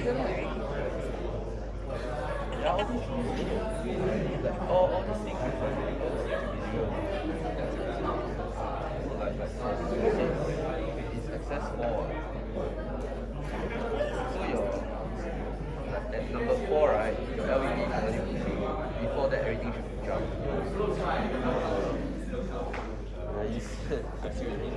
Yeah, all these things are really good. It's access more. So your at number 4, right? Your LED value. Before that, everything should jump. Nice. I see what you mean.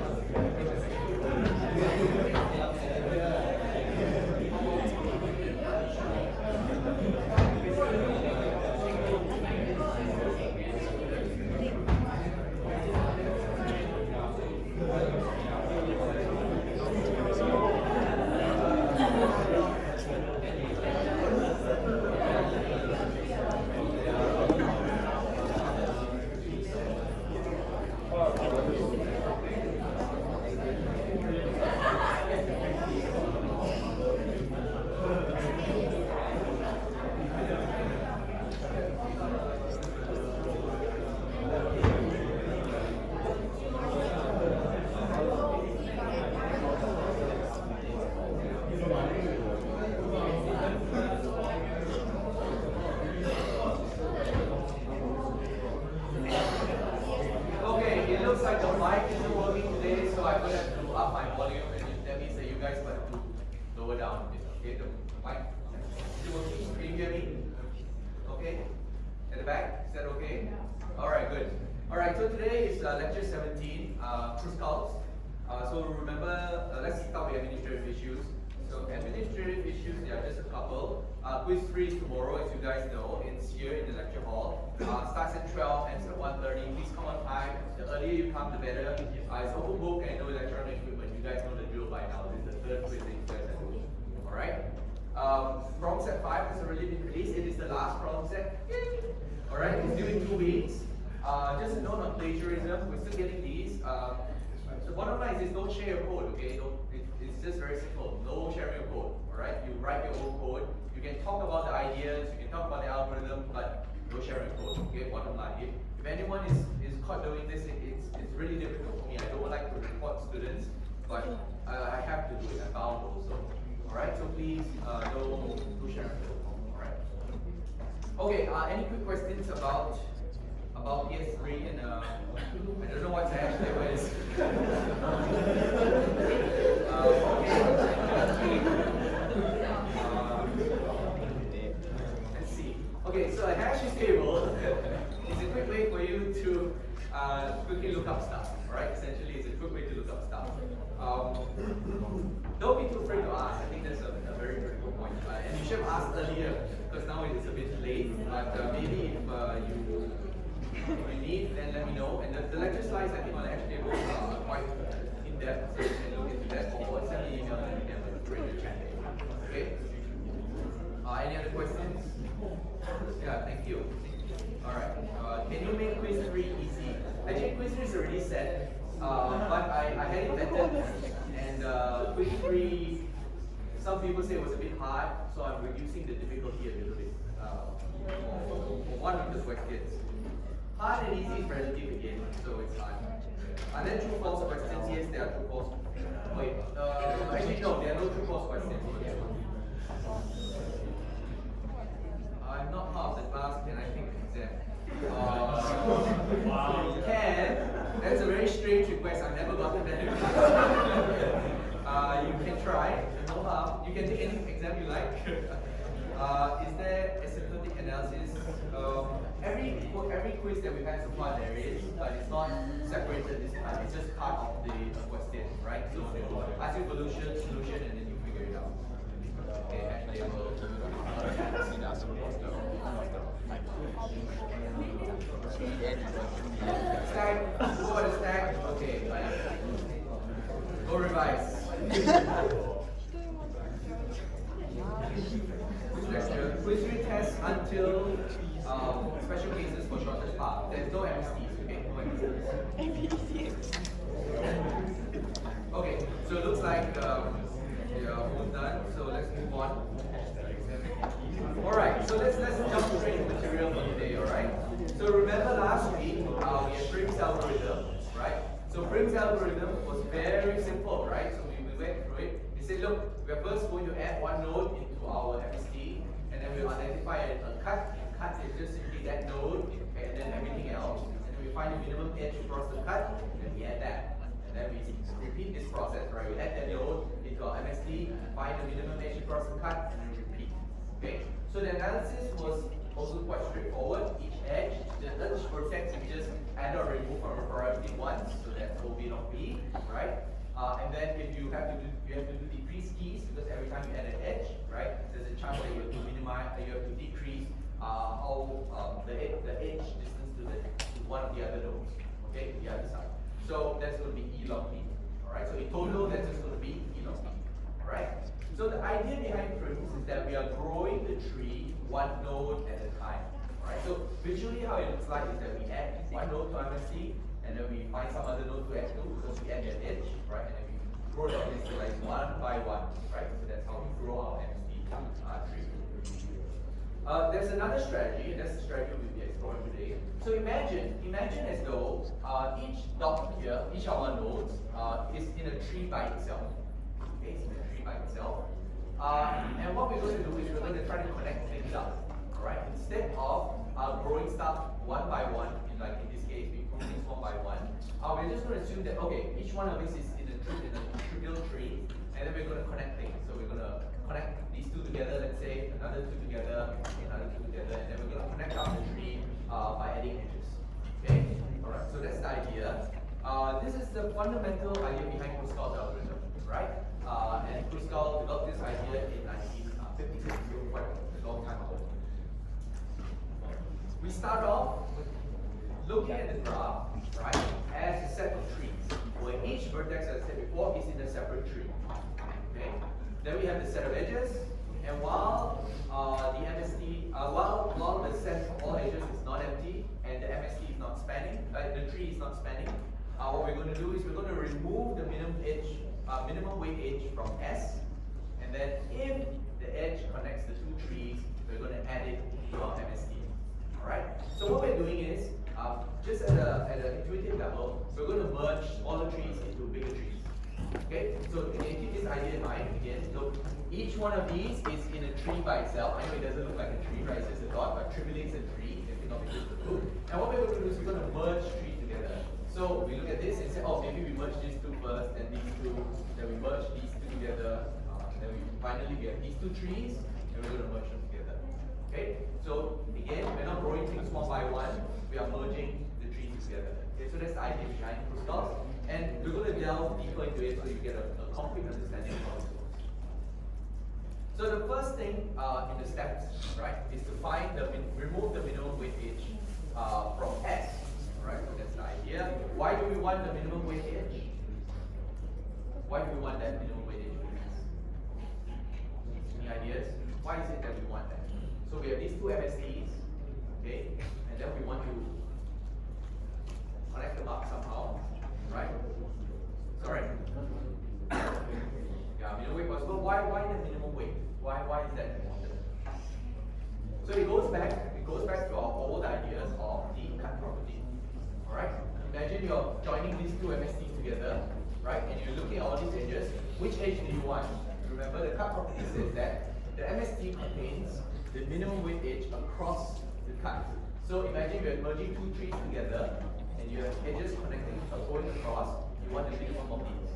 Alright, so today is lecture 17, True Scouts. So remember, let's start with administrative issues. So administrative issues, there are just a couple. Quiz 3 is tomorrow, as you guys know. It's here in the lecture hall. Starts at 12, ends at 1:30. Please come on time. The earlier you come, the better. It's open book and no electronic equipment. You guys know the drill by now. This is the third quiz that you guys have to do. Alright? Problem set 5 has already been released. It is the last problem set. Alright, it's due in 2 weeks. Just a note on plagiarism, we're still getting these. The bottom line is don't share your code, okay? It's just very simple. No sharing your code, alright? You write your own code. You can talk about the ideas, you can talk about the algorithm, but no sharing your code, okay? Bottom line. If anyone is caught doing this, it's really difficult for me. I don't like to report students, but I have to do it. I'm bound also. Alright, so please no sharing your code, alright? Okay, any quick questions about PS3 and I don't know what's actually what is. Let's see. Okay, so a hash table is a quick way for you to quickly look up stuff. Right? Essentially, it's a quick way to look up stuff. Don't be too afraid to ask. I think that's a very critical point. And you should have asked earlier because now it's a bit late. But maybe if you need, then let me know. And the lecture slides I think on the hash table are quite in depth, so you can look into that. Or send me an email and we can bring the chat. Okay? Any other questions? Yeah, thank you. Alright. Can you make quiz 3 easy? Actually, quiz 3 is already set, but I had it vetted, and quiz 3, some people say it was a bit hard, so I'm reducing the difficulty a little bit for one of the questions. Hard and easy is relative again, so it's hard. Are there true false questions? Yes, there are true false. Wait, actually no, there are no true false questions for this one. I'm not part of the class, can I take an exam? Wow. You can. That's a very strange request. I've never gotten that request. You can try. No harm. You can take any exam you like. Is there asymptotic analysis? Every quiz that we've had so far there is, but it's not separated this time. It's just part of the question, right? So they will ask you solution, and then you figure it out. Okay, actually, I will. Stack. Go for the stack. Okay, fine. Go revise. Quiz retest until special cases for shortest path. There's no MSTs, okay? No MSTs. Okay, so it looks like we are almost done. So let's move on. Alright, so let's jump straight into material for today, alright? So remember last week we had Prim's algorithm, right? So Prim's algorithm was very simple, right? So we went through it. We said, look, we're first going to add one node into our the analysis was also quite straightforward. Each edge, each vertex is just add or remove from a priority once, so that's O bin of B, right? And then if you have to do decrease keys because every time you add an edge, right, there's a chance that you have to minimize, you have to decrease the edge distance to one of the other nodes, okay, the other side. So that's going to be E log B, all right. So in total, that's just going to be E log B, all right. So the idea behind trims is that we are growing the tree one node at a time, all right. So visually, how it looks like is that we add one node to MSC, and then we find some other node to add to because we add that edge, right, and then we grow that initialize one by one, right. So that's how we grow our MSC tree. There's another strategy, and that's the strategy we'll be exploring today. So imagine as though each dot here, each of our nodes is in a tree by itself. Okay, it's in a tree by itself. And what we're going to do is we're going to try to connect things up. Alright, instead of growing stuff one by one, like in this case, we grow things one by one, we're just going to assume that okay, each one of these is in a trivial tree, and then we're going to connect things. So we're going to connect these two together, let's say, another two together, another two together, and then we're going to connect up the tree by adding edges. Okay? Alright, so that's the idea. This is the fundamental idea behind Kruskal's algorithm, right? And Kruskal developed this idea in 1956, so quite a long time ago. We start off looking at the graph, right, as a set of trees, where each vertex, as I said before, is in a separate tree. Okay? Then we have the set of edges, and while the MST, while the set of all edges is not empty and the MST is not spanning, the tree is not spanning, what we're going to do is we're going to remove the minimum weight edge from S, and then if the edge connects the two trees, we're going to add it to our MST. All right. So what we're doing is just at an intuitive level, we're going to merge smaller trees into bigger trees. Okay, so again, keep this idea in mind. Again, look, each one of these is in a tree by itself. I know it doesn't look like a tree, right? It's just a dot, but trivially it's a tree. You can think of it as the root. And what we're going to do is we're going to merge trees together. So we look at this and say, oh, maybe we merge these two first, then these two, then we merge these two together, then we finally get these two trees, and we're going to merge them together. Okay, so again, we're not growing things one by one, we are merging the trees together. Okay, so that's the idea behind Kruskal's. And we're going to delve deeper into it so you get a complete understanding of how it works. So the first thing in the steps, right, is to remove the minimum weight edge from S. Right, so that's the idea. Why do we want the minimum weight edge? Why do we want that minimum weight edge? Any ideas? Why is it that we want that? So we have these two MSTs, okay, and then we want to connect them up somehow. Right? Sorry. Yeah, minimum weight possible. Why the minimum weight? Why is that important? So it goes back to our old ideas of the cut property. Alright? Imagine you're joining these two MSTs together, right? And you're looking at all these edges. Which edge do you want? Remember the cut property says that the MST contains the minimum weight edge across the cut. So imagine you're merging two trees together, and you have edges connecting going across, you want the minimum of these.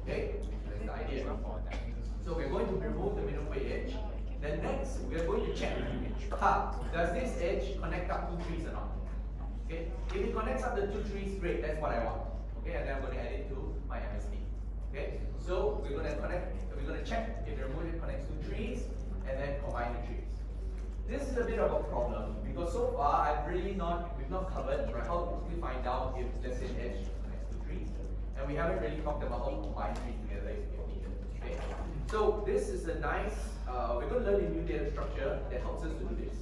Okay? That's the idea. So we're going to remove the minimum weight edge. Then next, we're going to check. Does this edge connect up two trees or not? Okay? If it connects up the two trees, great, that's what I want. Okay, and then I'm going to add it to my MST. Okay? So we're going to check if the removal edge connects two trees, and then combine the trees. This is a bit of a problem because so far we've not covered right, how to quickly find out if let's say an edge connects to trees, and we haven't really talked about how to combine trees together if needed. Okay, so this is a nice. We're going to learn a new data structure that helps us to do this.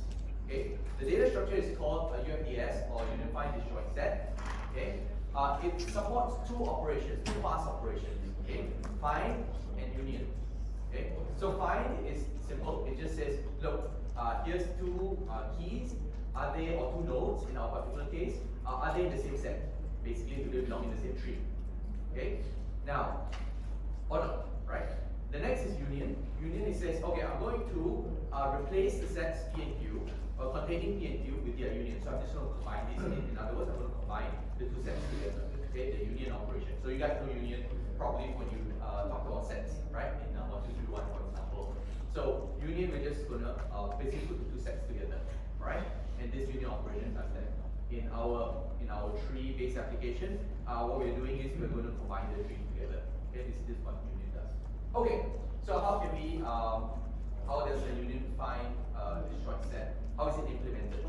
Okay, the data structure is called a UMDS or Unified Disjoint Set. Okay, it supports two pass operations. Okay, find and union. Okay, so find is simple. It just says, look. Here's two keys, or two nodes in our particular case, are they in the same set? Basically, do they belong in the same tree? Okay? Now, or not, right? The next is union. Union, it says, okay, I'm going to replace the sets P and Q, containing P and Q with their union. So I'm just going to combine these in other words, I'm going to combine the two sets together. Okay, the union operation. So you guys know union probably when you talk about sets, right? In 1, 2, 3, 1, for example. So union, we're just gonna basically put the two sets together, right? And this union operation does that. In our tree-based application, what we're doing is we're going to combine the trees together. Okay, this is what union does. Okay, so how can we? How does the union find this short set? How is it implemented?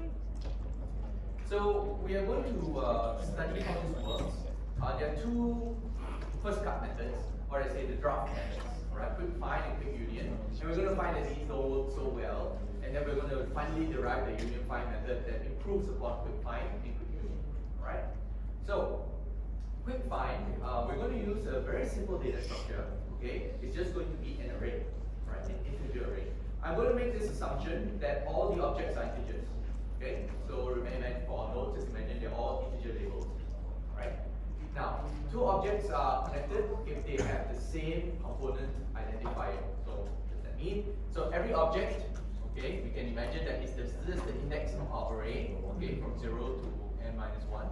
So we are going to study how this works. There are two first cut methods, or I say the draft methods, right? Quick find and quick union. And we're going to find that these don't work so well, and then we're going to finally derive the union find method that improves upon quick find and quick union, right? So quick find, we're going to use a very simple data structure. Okay, it's just going to be an array, right? An integer array. I'm going to make this assumption that all the objects are integers. Okay, so remember for our nodes, just imagine they're all integer labels, right? Now, two objects are connected if they have the same component identifier. So what does that mean? So every object, okay, we can imagine that this is the index of our array, okay, from 0 to n minus 1.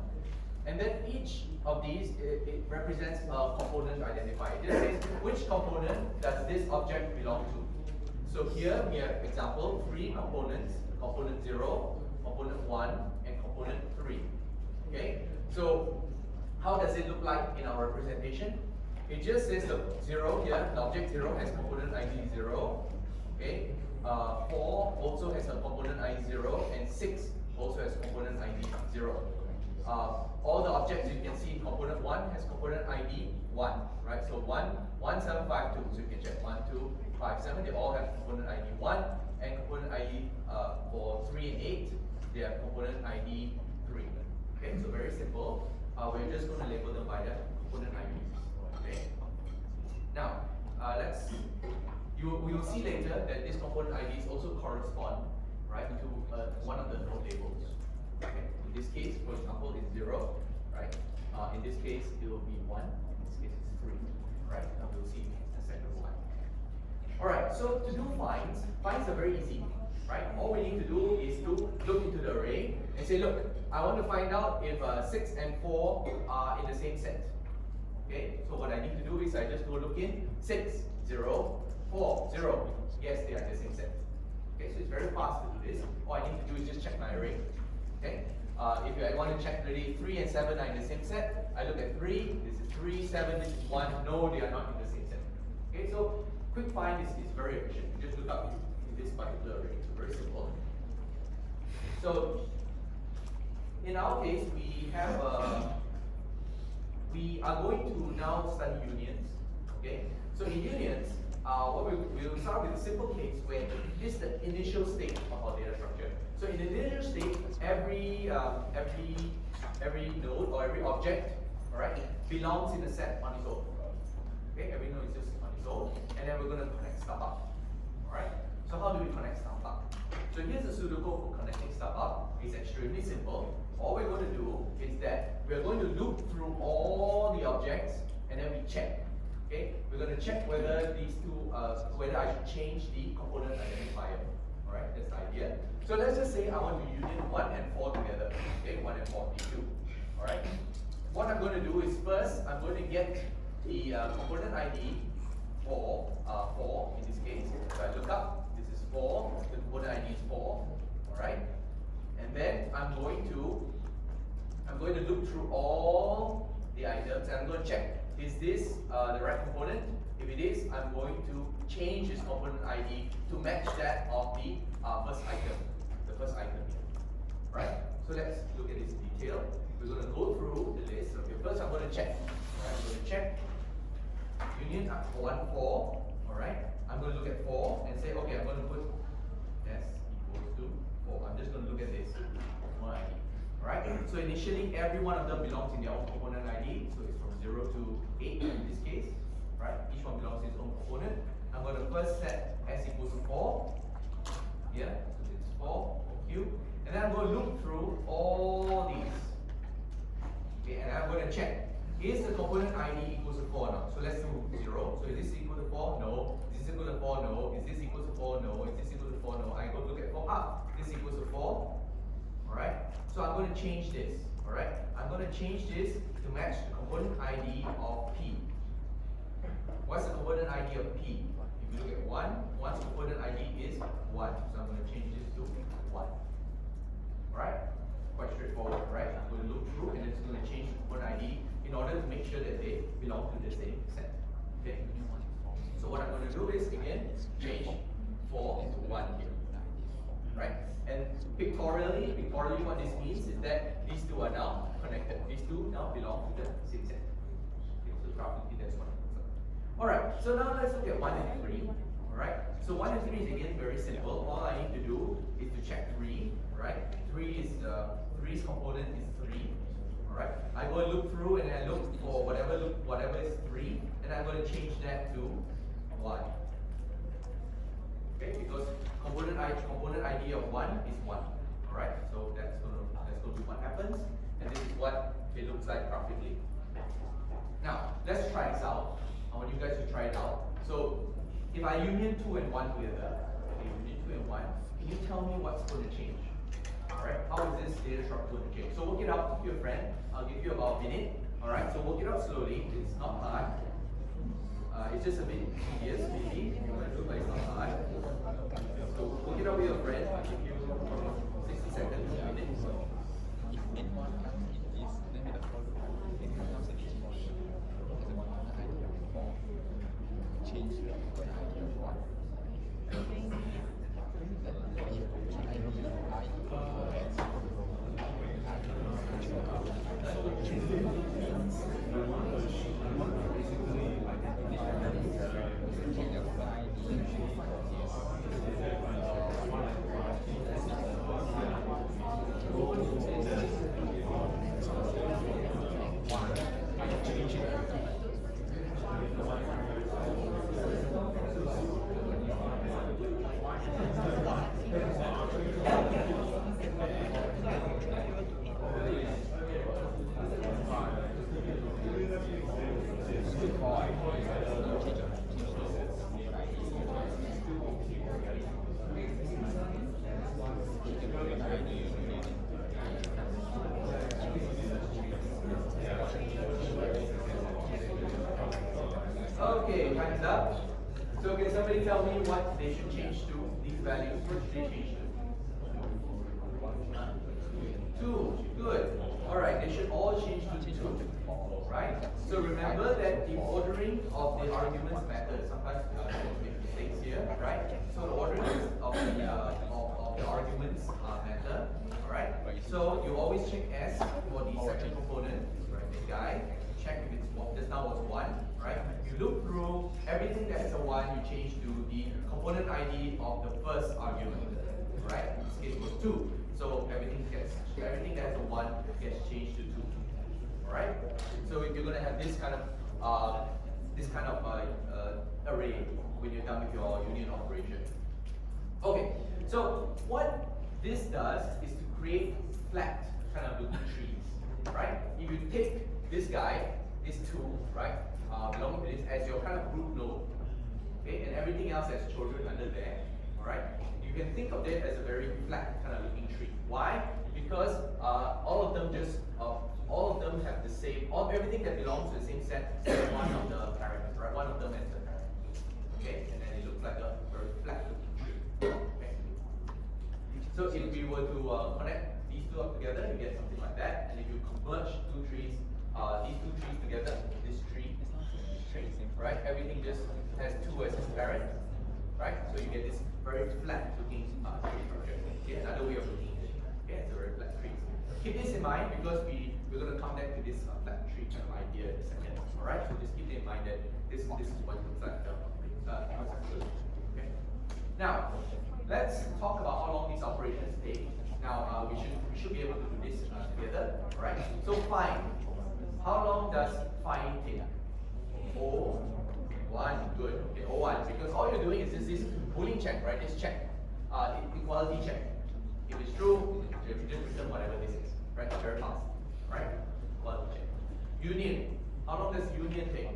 And then each of these, it represents a component identifier. It just says which component does this object belong to. So here we have example, 3 components, component 0, component 1, and component 3. Okay, so how does it look like in our representation? It just says the 0 here, the object 0 has component ID 0. Okay, 4 also has a component ID 0, and 6 also has component ID 0. All the objects you can see, component 1 has component ID 1, right? So 1752, so you can check 1, 2, 5, 7, they all have component ID 1, and component ID for 3 and 8, they have component ID 3. Okay, so very simple. We're just going to label them by the component IDs. Okay. Now, we will see later that these component IDs also correspond, right, to one of the node labels. Okay. In this case, for example, it's 0, right? In this case, it will be 1. In this case, it's 3, right? Now we'll see a second one. All right. So to do finds are very easy, right? All we need to do is to look into the array and say, look, I want to find out if 6 and 4 are in the same set. Okay. So what I need to do is I just go look in 6, 0, 4, 0. Yes, they are in the same set. Okay. So it's very fast to do this. All I need to do is just check my array. Okay. If I want to check really 3 and 7 are in the same set, I look at 3, this is 3, 7, this is 1, no, they are not in the same set. Okay, so quick find is very efficient. You just look up in this particular array. It's very simple. So in our case, we are going to now study unions. Okay, so in unions, we will start with a simple case where this is the initial state of our data structure. So in the initial state, every node or every object, all right, belongs in a set on its own. Okay, every node is just on its own, and then we're going to connect stuff up. All right. So how do we connect stuff up? So here's the pseudocode for connecting stuff up. It's extremely simple. All we're going to do is that we're going to loop through all the objects, and then we check. Okay, we're going to check whether these two, whether I should change the component identifier. All right, that's the idea. So let's just say I want to union 1 and 4 together. Okay, 1 and 4, these two. All right. What I'm going to do is first I'm going to get the component ID for 4 in this case. So I look up. This is 4. The component ID is 4. All right. And then I'm going to look through all the items and I'm going to check. Is this the right component? If it is, I'm going to change this component ID to match that of the first item. The first item here. Right? So let's look at this in detail. We're going to go through the list. Okay, first I'm going to check. Right? I'm going to check union 1, 4. Alright? I'm going to look at 4 and say, okay, I'm going to put s equals to 4. I'm just going to look at this. Component ID. Alright? So initially, every one of them belongs in their own component ID. So it's from 0 to 8 in this case. Right? Each one belongs to its own component. I'm going to first set s equals to 4. Here, so it's 4 for Q. And then I'm going to look through all these. Okay, and I'm going to check. Is the component ID equals to 4 now? So let's do 0. So is this equal to 4? No. Is this equal to 4? No. Is this equal to 4? No. Is this equal to 4? No. I go look at 4. This equals to 4. Alright? So I'm going to change this. Alright? I'm going to change this to match the component ID of P. What's the component ID of P? If you look at 1, 1's component ID is 1. So I'm going to change this to 1. Alright? Quite straightforward, right? I'm going to look through and it's going to change one ID in order to make sure that they belong to the same set. Okay? So what I'm going to do is, again, change 4 to 1 here. Right? And pictorially what this means is that these two are now connected. These two now belong to the same set. Okay, so graphically that's what it looks like. Alright, so now let's look at 1 and 3. Alright, so 1 and 3 is again very simple. All I need to do is to check 3. Right? 3's component is 3. Alright, I go and look through and I look for whatever is 3, and I'm going to change that to 1. Okay, because component ID of 1 is 1. Alright, so that's going to be what happens, and this is what it looks like graphically. Now, let's try this out. I want you guys to try it out. So, if I union 2 and 1 together, okay, union 2 and 1, can you tell me what's going to change? Alright, how is this data structure going to change? So work it out with your friend. I'll give you about a minute. Alright, so work it out slowly. It's not hard. It's just a bit tedious, maybe. But it's not hard. So work it out with your friend. I'll give you 60 seconds, a minute. Okay, time's up. So can somebody tell me what they should change to? These values, what should they change to? 2. Good. Alright, they should all change to 2. Right? So remember that the ordering of the arguments matters. Sometimes we make mistakes here, right? So the ordering of the arguments matter. Alright? So you always check S for the second component, right? This guy. Check if it's just now was 1, right? You look through everything that is a 1, you change to the component ID of the first argument, right? In this case it was 2. So everything that has a 1 gets changed to 2. Alright? So if you're gonna have this kind of array when you're done with your union operation. Okay, so what this does is to create flat kind of looking trees. Right? If you take this guy, this 2, right, belonging to this as your kind of group node, okay, and everything else as children under there, alright, you can think of that as a very flat kind of looking tree. Why? Because all of them have the same, everything that belongs to the same set is one of the parents, right? One of them is the parent. Okay, and then it looks like a very flat looking tree. Okay. So if we were to connect these two up together, you get something like that. And if you merge these two trees together, this tree, right? Everything just has 2 as its parent, right? So you get this very flat looking tree structure. Okay, another way of looking at it. Okay, it's a very flat tree. Keep this in mind because we're going to come back to this flat tree kind of idea in a second. All right, so just keep in mind that this is what it looks like. Okay. Now let's talk about how long these operations take. Now we should be able to do this together. All right. So find. How long does find take? O1, good. Okay, O1, because all you're doing is this Boolean check, right? This check, equality check. If it's true, you just return whatever this is, right? Very fast, right? Equality check. Union. How long does union take?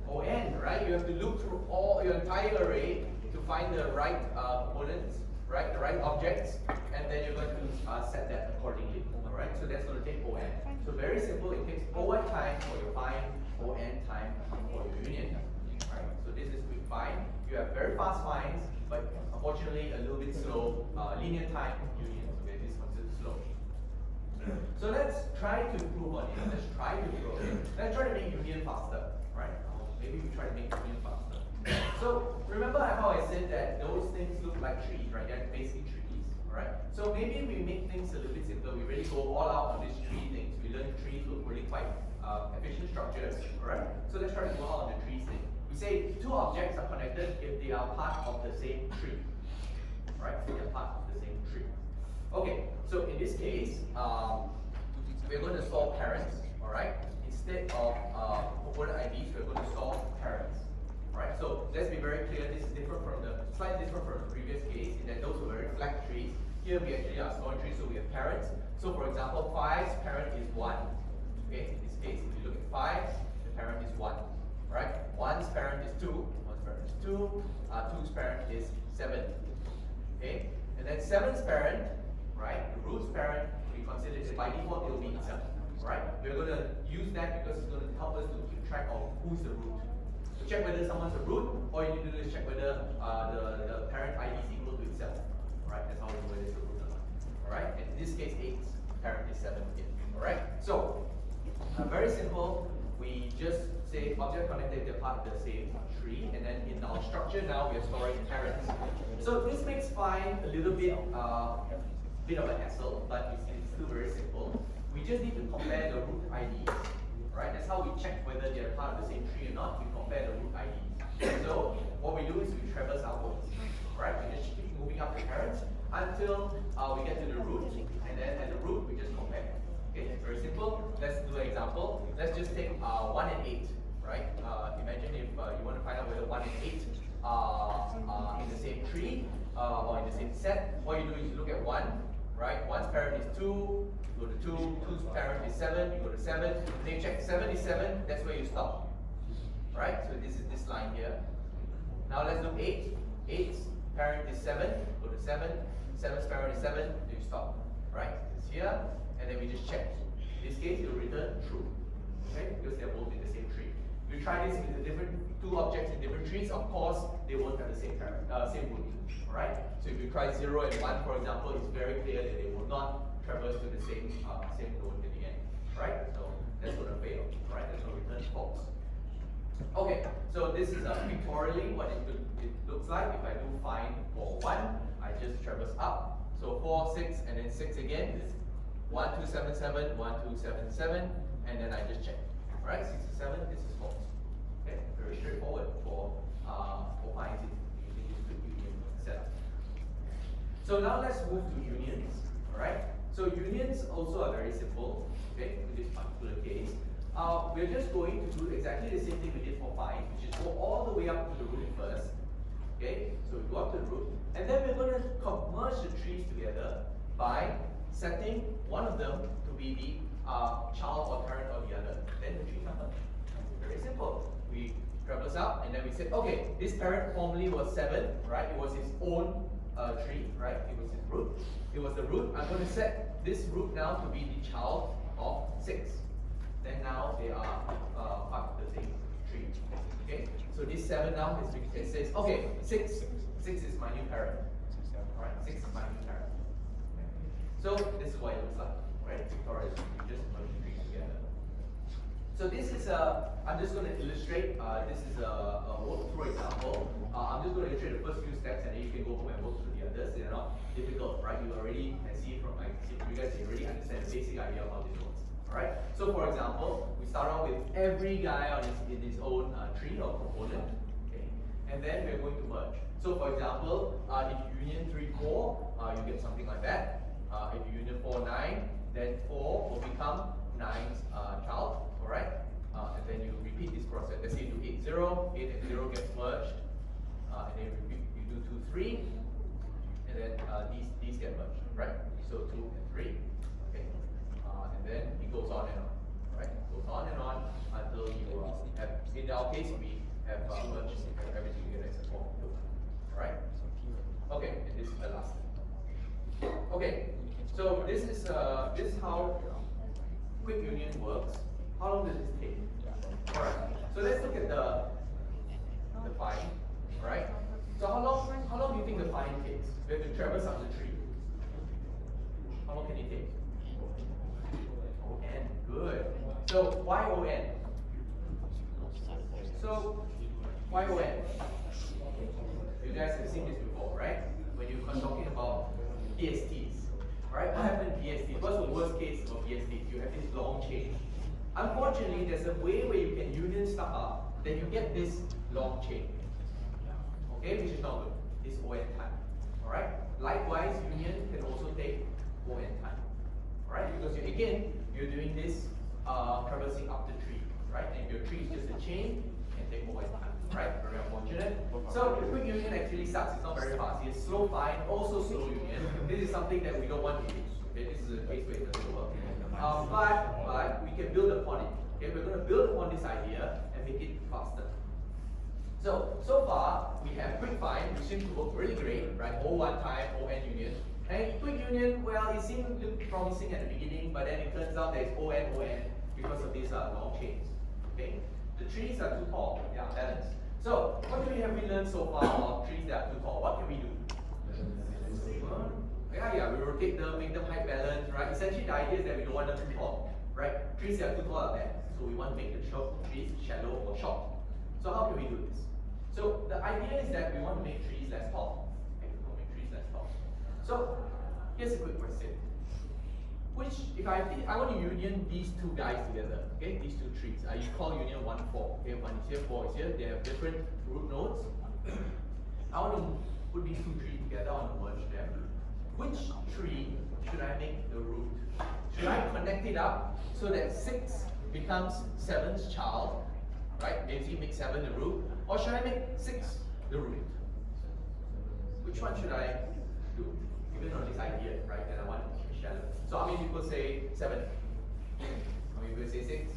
ON, right? You have to look through all your entire array to find the right components, right? The right objects, and then you're going to set that accordingly. All right? So that's going to take ON. So very simple. It takes O1 time for your find, ON time for your union. All right? So this is quick find. You have very fast finds, but unfortunately a little bit slow. Linear time unions, okay, this is considered slow. So let's try to improve on it. Let's try to improve it. Let's try to make union faster, right? Maybe we try to make union faster. So remember how I said that those things look like trees, right? They're basically trees, right? So maybe we make things a little bit simpler. We really go all out on these tree things. We learn trees look really quite efficient structures, alright? So let's try to go out on the trees thing. We say two objects are connected if they are part of the same tree, right? They are part of the same tree. Okay, so in this case, we're going to solve parents, alright? Instead of component IDs, we're going to solve parents, right? So let's be very clear, this is slightly different from the previous case, in that those were very flat trees. Here we actually are storing trees, so we have parents. So for example, 5's parent is 1. Okay, in this case, if you look at 5, the parent is 1, right? 1's parent is 2, 1's parent is 2, 2's parent is 7. Okay, and then 7's parent, right, the root's parent, we consider it by default it will be itself, right? We're going to use that because it's going to help us to keep track of who's the root. To check whether someone's a root, all you need to do is check whether the parent ID is equal to itself, right? That's how we know whether it's a root or not, alright? And in this case, 8's parent is 7 again, alright? So, very simple, we just say object connected, they're part of the same tree, and then in our structure now we are storing parents. So this makes find a little bit of a hassle, but it's still very simple. We just need to compare the root IDs, right? That's how we check whether they're part of the same tree or not. We compare the root IDs. So what we do is we traverse upwards, right? We just keep moving up the parents until we get to the root, and then at the root we just compare. Okay, it's very simple. Let's do an example. Let's just take 1 and 8, right? Imagine if you want to find out whether 1 and 8 are in the same tree or in the same set. What you do is you look at 1, right? 1's parent is 2, you go to 2, 2's parent is 7, you go to 7. Then you check 7 is 7, that's where you stop, right? So this is this line here. Now let's do 8. 8's parent is 7, go to 7. 7's parent is 7, then you stop, right? It's here. And then we just check. In this case, it will return true, okay? Because they're both in the same tree. If you try this with the different two objects in different trees, of course, they won't have the same parent, same root, right? So if you try 0 and 1, for example, it's very clear that they will not traverse to the same node in the end, right? So that's going to fail, right? That's going to return false. Okay, so this is pictorially what it looks like. If I do find for 1, I just traverse up. So 4, 6, and then 6 again. 1277, 1277, and then I just check. Alright, 67, this is false. Okay, very straightforward for finding using this good union setup. So now let's move to unions. Alright, so unions also are very simple. Okay, in this particular case, we're just going to do exactly the same thing we did for 5, which is go all the way up to the root first. Okay, so we go up to the root, and then we're going to merge the trees together by setting one of them to be the child or parent of the other. Then the tree number. Very simple. We traverse up and then we say, okay, this parent formerly was 7, right? It was his own tree, right? It was his root. It was the root. I'm going to set this root now to be the child of 6. Then now they are part of the same tree. Okay? So this 7 now it says, okay, 6 is my new parent. Alright, 6 is my new parent. So this is what it looks like, right? Pictorially, we just merge the trees together. So this is I'm just going to illustrate. This is a walkthrough example. I'm just going to illustrate the first few steps, and then you can go home and work through the others. They're not difficult, right? You already can see from you guys can already understand the basic idea of how this works. All right. So for example, we start out with every guy on in his own tree or component, okay? And then we're going to merge. So for example, if union 3, 4, you get something like that. If you union 4, 9, then 4 will become 9's child, alright? And then you repeat this process. Let's say you do 8, 0, 8 and 0 gets merged, and then you do 2, 3, and then these get merged, right? So 2 and 3, okay? And then it goes on and on, right? It goes on and on until you have, in our case, we have merged everything together except for 2, alright? Okay, and this is the last. Okay, so this is how quick union works. How long does this take? Alright, so let's look at the find. Alright, so how long do you think the find takes? We have to traverse up the tree. How long can it take? O(n). Good. So why O(n)? So why O(n)? You guys have seen this before, right? When you're talking about PSTs. Right? What happened in PSTs? What's the worst case of PSTs? You have this long chain. Unfortunately, there's a way where you can union stuff up, then you get this long chain. Okay, which is not good. It's O(n) time. Alright? Likewise, union can also take O(n) time. Alright? Because you're doing this traversing up the tree. Right? And if your tree is just a chain, you can take O(n) time. Right? Very unfortunate. So the quick union actually sucks. It's not very fast. It's slow find, also slow union. This is something that we don't want to use. Okay? This is a case where it doesn't work. But we can build upon it. Okay? We're going to build upon this idea and make it faster. So far, we have quick find, which seems to work really great, right? O(1) time, O(n) union. And quick union, well, it seemed to look promising at the beginning, but then it turns out there's O(n), O(n) because of these long chains. Okay? The trees are too tall, they are balanced. So, what have we learned so far about trees that are too tall? What can we do? We rotate them, make them height balanced, right? Essentially, the idea is that we don't want them too tall, right? Trees that are too tall are bad, so we want to make the trees shallow or short. So how can we do this? So the idea is that we want to make trees less tall. Okay, we want to make trees less tall. So here's a quick question. If I want to union these two guys together, okay, these two trees. You call union 1, 4. Okay, 1 is here, 4 is here. They have different root nodes. I want to put these two trees together. I want to merge them. Which tree should I make the root? Should I connect it up so that 6 becomes 7's child? Right? Maybe make 7 the root. Or should I make 6 the root? Which one should I do? Given on this idea, right, that I want to keep it shallow. So how many people say 7? How many people say 6?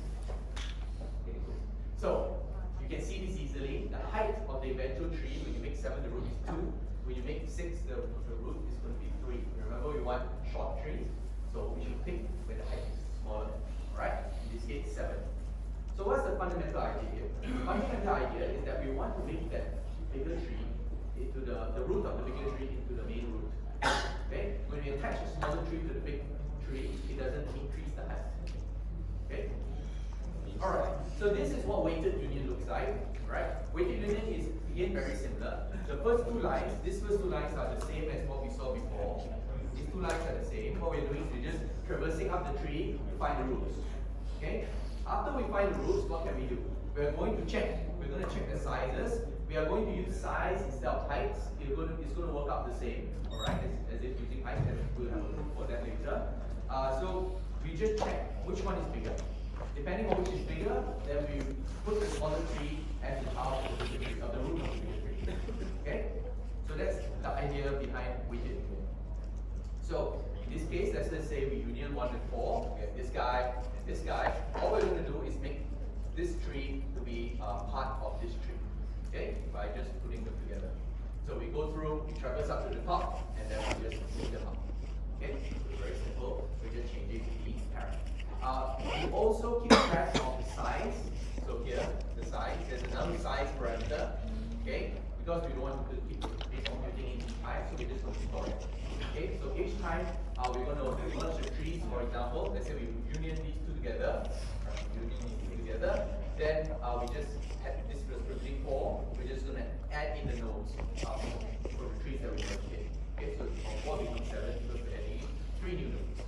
Okay, cool. So you can see this easily. The height of the eventual tree when you make 7 the root is 2. When you make 6 the root is going to be 3. Remember we want short trees, so we should pick where the height is smaller. Alright? In this case 7. So what's the fundamental idea here? The fundamental idea is that we want to make that bigger tree into the root of the bigger tree into the main root. Okay? When we attach a smaller tree to the big tree, it doesn't increase the height. Okay? Alright, so this is what weighted union looks like. Right? Weighted union is again very similar. The first two lines, these first two lines are the same as what we saw before. These two lines are the same. What we're doing is we're just traversing up the tree to find the roots. Okay? After we find the roots, what can we do? We're going to check. We're going to check the sizes. We are going to use size instead of heights. It's going to work out the same. Alright, as if using height, and we'll have a proof for that later. So we just check which one is bigger. Depending on which is bigger, then we put the smaller tree as the child of the bigger tree, of the root of the bigger tree. Okay? So that's the idea behind weighted union. So in this case, let's just say we union 1 and 4. We have this guy and this guy. All we're going to do is make this tree to be part of this tree. Okay? By just putting them together. So we go through, we traverse up to the top, and then we just move them up. Okay? So very simple. We're just changing the parent. We also keep track of the size. So here, the size. There's another size parameter. Okay? Because we don't want to keep computing each time, so we just going to store it. Okay? So each time we're going to merge the trees, for example. Let's say we union these two together. Then we just had this was representing 4. We're just going to add in the nodes for the trees that we merged in. Okay? So from 4 becomes 7 because we're adding 3 new nodes.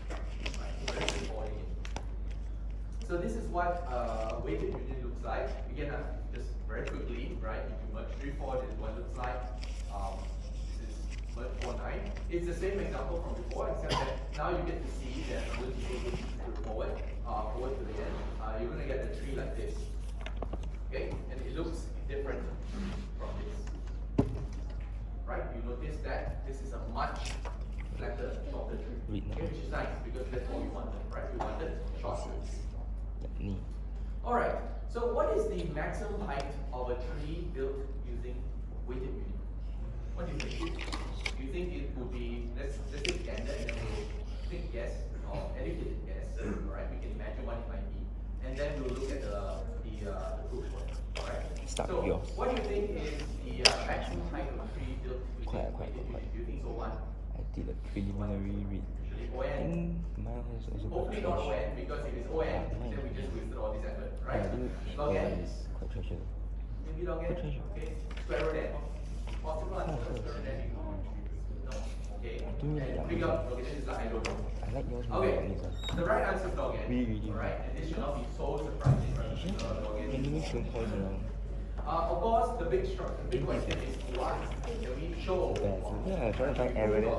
Right? So very simple again. So this is what weighted union looks like. Again, just very quickly, right? If you merge 3, 4, this is what it looks like. This is merge 4, 9. It's the same example from before, except that now you get to see that when you take it forward to the end, you're going to get the tree like this. Okay? And it looks different from this. Right? You notice that this is a much flatter, shorter tree. Okay? Which is nice because that's what we wanted, right? We wanted short trees. Alright, so what is the maximum height of a tree built using weighted union? What do you think? Do you think it would be, let's say standard, and then we'll think yes, or educated yes, alright, we can imagine what it might be. And then we'll look at the proof. Alright, so what do you think is the maximum height of a tree built using quite. quite. Do you think so? One. I did a preliminary read. I think my one is also quite Hopefully not trash. ON, because if it's ON, then we just wasted all this effort, right? I think Log ON n. is quite trash. Maybe log n. Okay. Square root n. Possible answer. Square root n. No. Okay. Do you like And figure out. Okay, this is like I don't know. I like yours more Okay. than this one. The right answer is log n. Really. Alright, and this should not be so surprising, right? Log n. Can you make some points around? Of course, the big question is what can we show? Yeah, I'm trying to find error there.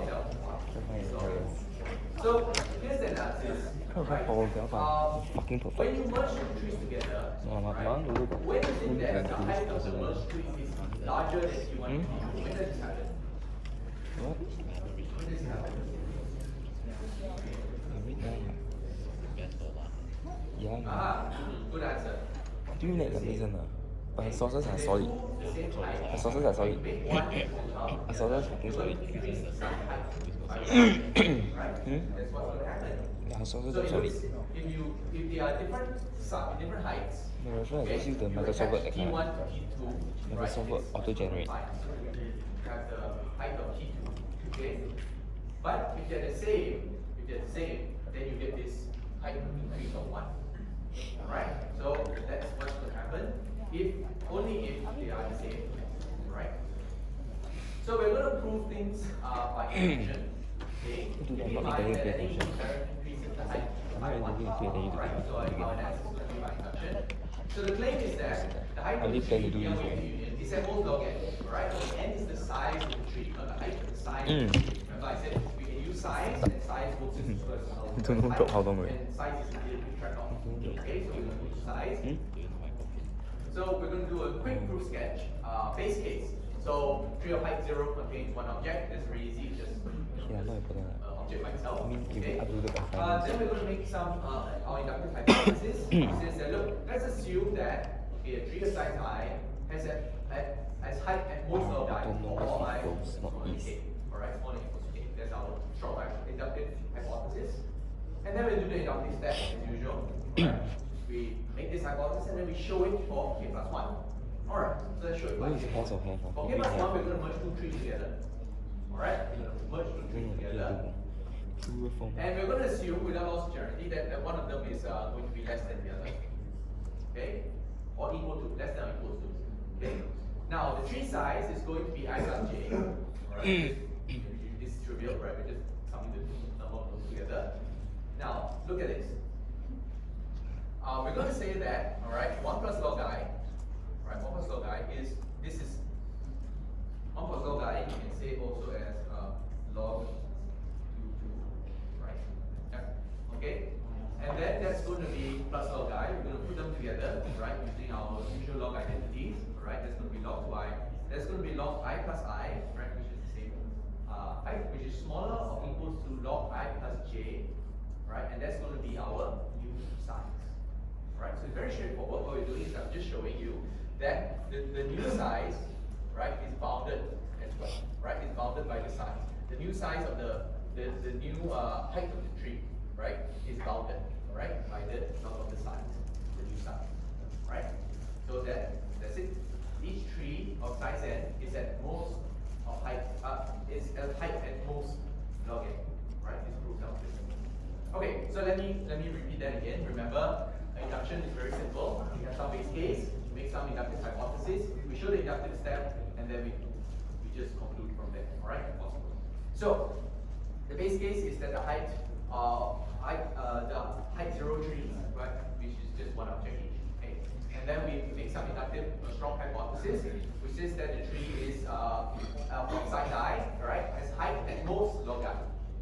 So here's the analysis. Right? Fucking perfect. When you merge the trees together, No, right? mine will look When is it that the cool. height of the merged tree is larger than C1? When does this happen? What? When does this happen? Yeah. Ah, good answer. Do you like the reason? But his sources are solid. The same height. His sources are solid. Make one equal His sources are fucking solid. increase the sum height. Right? Hmm? That's what's going to happen. Yeah, his sources So are solid. if they are different heights, No, that's why I okay, just use the you Microsoft Word attach account. T1 to T2, right? Microsoft Word auto-generate. Fine. So you have the height of T2, okay? But if they're the same, then you get this height increase of 1. Alright? So that's what's going to happen only if they are the same. Right? So we're going to prove things by induction. Okay? I'm not By intending to pay adding attention. increases the height I'm by not 1. intending to pay attention to Alright? the So our analysis is going to be by induction. So the claim is that the height I of the really plan tree to do in this, the union is at most log n. Alright? N is the size of the tree, not the height, but the size of the tree. Remember I said we can use size, and size works as You don't know how long already. and size is easy to keep track of. Okay, so we're going to use size. Hmm? So we're going to do a quick proof sketch, base case. So tree of height 0 contains one object. That's very easy, just Yeah, not important. object by itself. I mean, if Okay. you uploaded by finance. Then we're going to make some our inductive hypothesis. Says that look, let's assume that okay, a tree of size I has as height at most log I don't know for all what I equals, not smaller than is. k. Alright, smaller than equals to k. That's our short inductive hypothesis. And then we do the inductive step as usual. Alright. We make this hypothesis and then we show it for k plus 1. Alright, so let's show it What by is k. also have? For k plus 1, we're going to merge two trees together. Alright, we're going to merge two trees together. True form. And we're going to assume, without loss of charity, that one of them is going to be less than the other. Okay? Or equal to, less than or equal to. Okay? Now, the tree size is going to be I plus j. Alright? This is trivial, right? We're just summing the number of those together. Now, look at this. We're going to say that, alright, 1 plus log I, right, 1 plus log I is, this is, 1 plus log I, you can say also as log 2, right? Yeah. Okay? And then that's going to be plus log I, we're going to put them together, right, using our usual log identities, right? That's going to be log 2i. That's going to be log I plus I, right, which is the same height, which is smaller or equals to log I plus j, right? And that's going to be our new size. Right, so it's very straightforward. What we're doing is I'm just showing you that the new size, right, is bounded as well. Right, it's bounded by the size. The new size of the new height of the tree, right, is bounded, right, by the log of the size, the new size. Right? So that's it. Each tree of size n is at most of height is at height at most log n. Right? This proves out this. Okay, so let me repeat that again. Remember, induction is very simple. We have some base case, we make some inductive hypothesis, we show the inductive step, and then we just conclude from there. Alright? Possible. So the base case is that the height 0 trees, right, which is just one object each. Okay? And then we make some inductive strong hypothesis, which says that the tree is from size I, right, has height at most log I.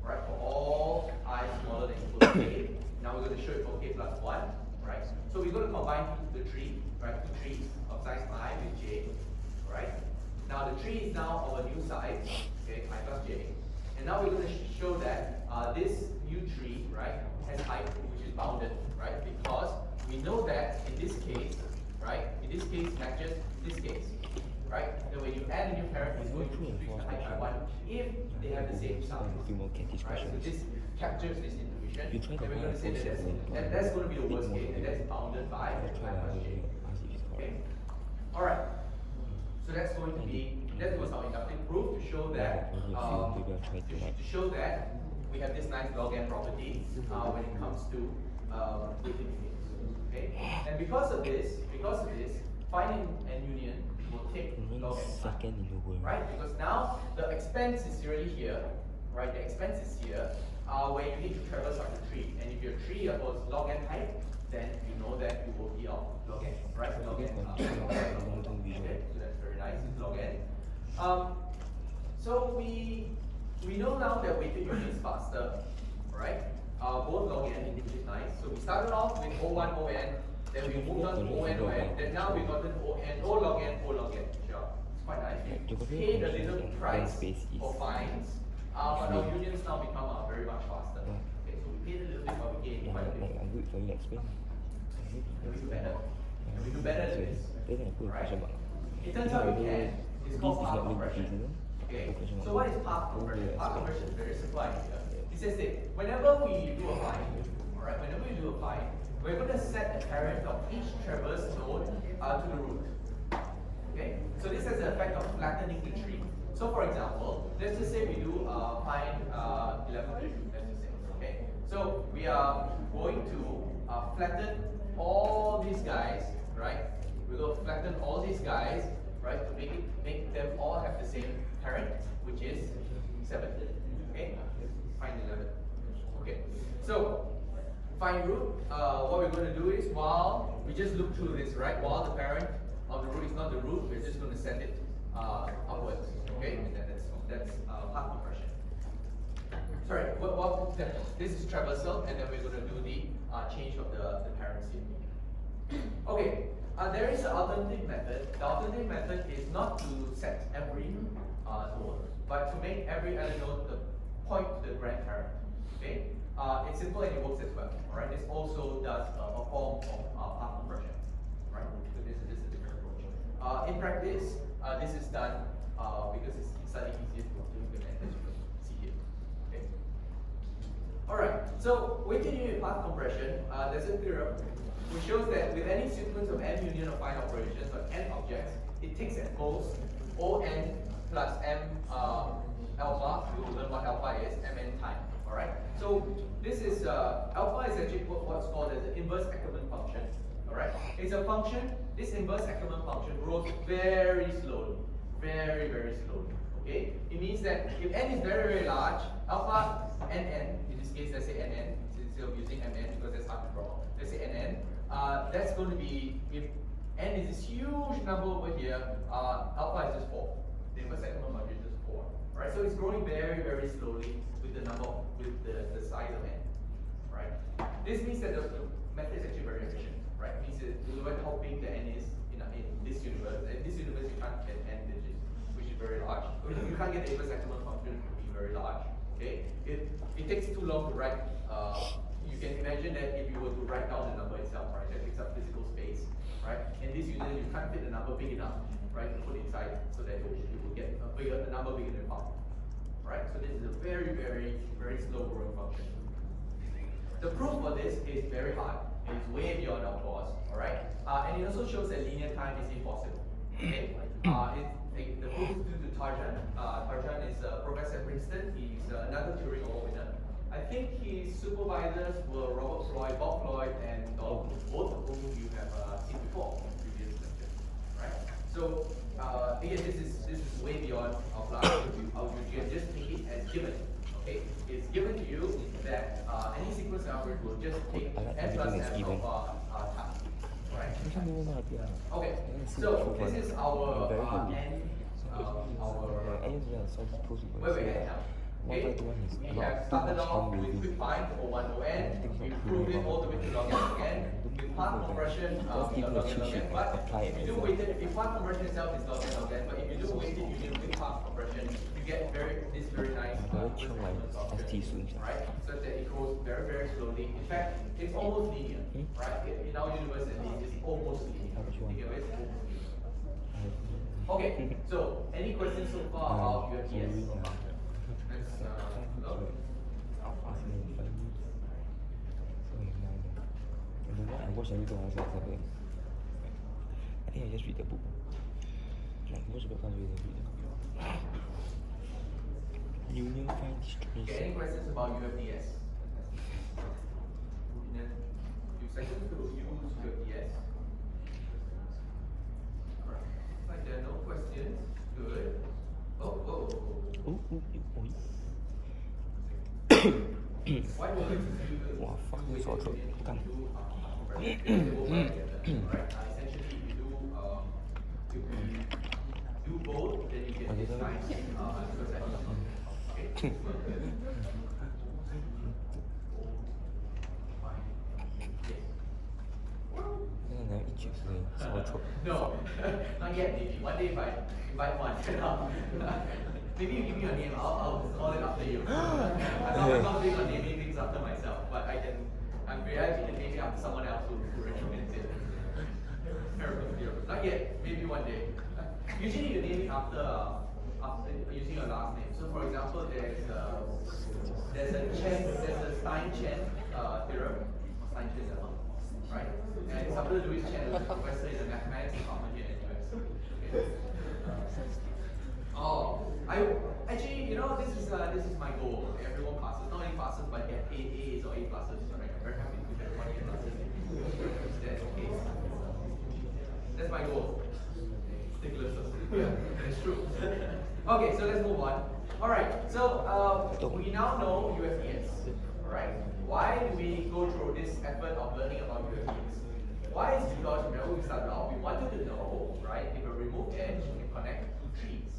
Right, for all I smaller than equal to k. Now we're going to show it for k plus 1. Right? So we're going to combine the tree, right? Two trees of size I with j. Right? Now the tree is now of a new size, okay, I plus j. And now we're going to show that this new tree, right, has height which is bounded, right? Because we know that in this case, right, in this case matches this case. Right? Then when you add a new parent, it's going to increase the height by 1 if they have the same size. Right? So this captures this intuition. And we're going to say that that's going to be the worst case, and that's bounded by I plus j. Okay? Alright. So that's going to be that was our inductive proof to show that Maybe I'll try tonight. to show that we have this nice log n property when it comes to weighted unions. Okay, and because of this, finding an union will take log n time, Second in the world. right? Because now the expense is really here, right? The expense is here, where you need to traverse out the tree, and if your tree was log n height, then you know that it will be of log n, right? Log n. Okay, so that's very nice. It's log n. So we know now that weighted union is faster, right? Both log n, which is nice. So we started off with O1 ON, then we moved on to ON ON, then now we've gotten ON O log n O log n. Sure, it's quite nice. We paid a little price for fines, but our unions now become very much faster. Okay, so we paid a little bit, but we gained quite a bit. I'm good for you explain. Can we do better? Can we do better than this? Then I put a Right? question mark. It turns out we can. It's This called is path not linked to compression. this, isn't it? Okay. Question mark. So what is path compression? Path compression is very simple idea. It says that whenever we do a find, alright, whenever we do a find, we're going to set a parent of each traverse node to the root. Okay. So this has the effect of flattening the tree. So for example, let's just say we do find 11 let's just say. Okay. So we are going to flatten all these guys, right? We're going to flatten all these guys, right, to make them all have the same parent, which is 7. Okay? Find 11. Okay. So find root. What we're going to do is, while we just look through this, right? While the parent of the root is not the root, we're just going to send it upwards. Okay? And that's path compression. Sorry, this is traversal, and then we're going to do the change of the parents here. Okay, there is an alternative method. The alternative method is not to set every node, but to make every other node point to the grandparent. Okay, it's simple and it works as well. All right, this also does a form of path compression. Right, so this is a different approach. In practice, this is done because it's slightly easier to implement, as you can see here. Okay. All right. So weighted union path compression. There's a theorem which shows that with any sequence of n union of fine operations or n objects, it takes at most O n plus m alpha. We will learn what alpha is. Mn time. All right. So this is alpha is actually what's called as the inverse Ackermann function. All right. It's a function. This inverse Ackermann function grows very slowly, very slowly. Okay. It means that if n is very large, alpha nn, in this case let's say nn, instead of using mn because that's hard to draw. Let's say nn. That's going to be, if n is this huge number over here, alpha is just 4. The inverse Ackermann function is just 4. Right? So it's growing very slowly with the number, with the size of n. Right? This means that the method is actually very efficient. Right? It means that no matter how big the n is in this universe, in this universe you can't get n digits, which is very large. You can't get the inverse Ackermann function to be very large. Okay? It takes too long to write. You can imagine that if you were to write down the number itself, right, that takes up physical space, right? In this unit, you can't fit the number big enough, right, to put inside so that you will get a number bigger than 5, right? So this is a very slow growing function. The proof for this is very hard. It's way beyond our course, all right? And it also shows that linear time is impossible. Okay? The proof is due to Tarjan. Tarjan is a professor at Princeton. He's another Turing Award winner. I think his supervisors were Robert Floyd, Bob Floyd, and Donald, both of whom you have seen before in previous lectures, right? So again, this is way beyond our class. You can just take it as given. Okay, it's given to you that any sequence algorithm will just take n plus m of time, right? Okay, so this is our n. Where we at now? Okay, we have started off with quick find O1 ON. We proved it all the way to log n again. With path compression, we got log n log n. But if you do weighted, if path compression itself is log n log n, but if you do weighted union with path compression, you get this very nice right? So that it grows very slowly. In fact, it's almost linear, right? In our universe, at least, it's almost linear. Okay, so any questions so far about your TS? Let's look. I watch everything myself. I think I just read the book. Like most of the can't really read it. Union find Okay, any distribution. questions about UFDS? In a few seconds to use UFDS. Alright. Like there are no questions. Good. Oh, whoa. Oh, Why don't we do wow, fuck me, sore throat. Come. essentially if you do both, then you get this nice okay. I never eat chips today. Sore throat. No, not yet. Maybe one day if I invite one, maybe you give me your name. I'll call it after you. I'm not big on naming things after myself, but I'm very happy to name it after someone else who recommends it. Not yet. Maybe one day. Usually you name it after using your last name. So for example, there's a Stein-Chen theorem, Stein-Chen theorem, right? And it's after Louis Chen, who's a professor in the mathematics department here at US. Okay. Actually, this is my goal. Everyone passes, not only passes, but get A's or A pluses. Right? I'm very happy to get 1 A pluses. That's okay. That's my goal. Stickler. Yeah, that's true. Okay, so let's move on. All right, so we now know UFDS. All right, why do we go through this effort of learning about UFDS? Why is because remember we started off, we wanted to know, right, if a removed edge can connect two trees.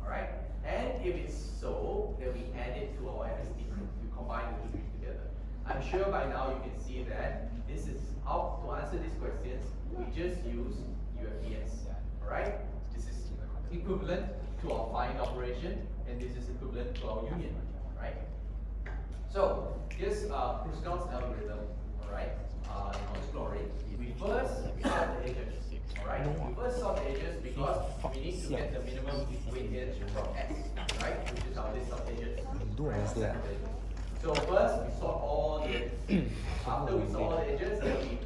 All right, and if it's so, then we add it to our MST to combine the two trees together. I'm sure by now you can see that this is how to answer these questions. We just use UFDS. All right, this is equivalent to our find operation, and this is equivalent to our union. Right. So here's Kruskal's algorithm. All right. Now exploring. We first sort the edges. All right. We first sort the edges because we need to get the minimum weightage from X, right? Which is our list of edges. Right? So first we sort all the edges. After we sort all the edges, then we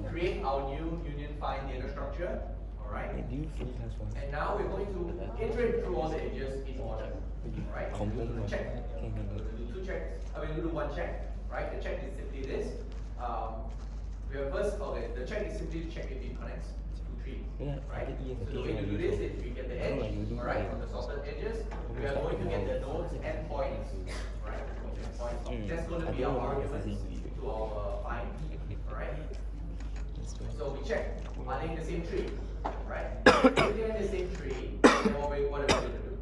create our new union find data structure. All right. Do you fully transform? And now we're going to iterate through all the edges in order. All right. We'll do check. We'll do two checks. We'll do one check. Right. The check is simply this. We have first, the check is simply to check if it connects two trees, right? So the way to do this is we get the edge, all right, from the sorted edges. We are going to get the nodes endpoints, right? That's going to be our argument to our find, all right? So we check, are they in the same tree, right? If they're in the same tree, then what are we going to do?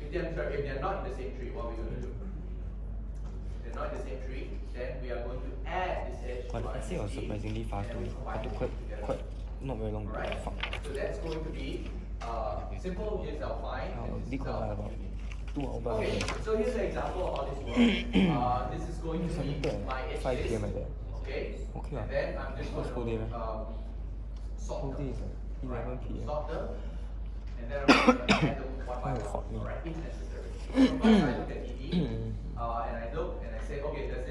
If they're not in the same tree, what are we going to do? If they're not in the same tree, then we are going to add this edge to But our the essay was MST, surprisingly fast and too. then I took quite not very long. right? Fuck. So that's going to be simple. Here's our find. And this Did is quite our about union. 2 hours. Okay, so here's an example of how this works. This is going to be my edge 5 list. PM like that. Okay. Okay And then I'm just going Whole day, to man. sort Whole them. day is like 11 PM. Sort them. And then I'm going to add them one by Oh, fuck me. one. Alright, if necessary. So first I look at ED, and I look and I say, okay, does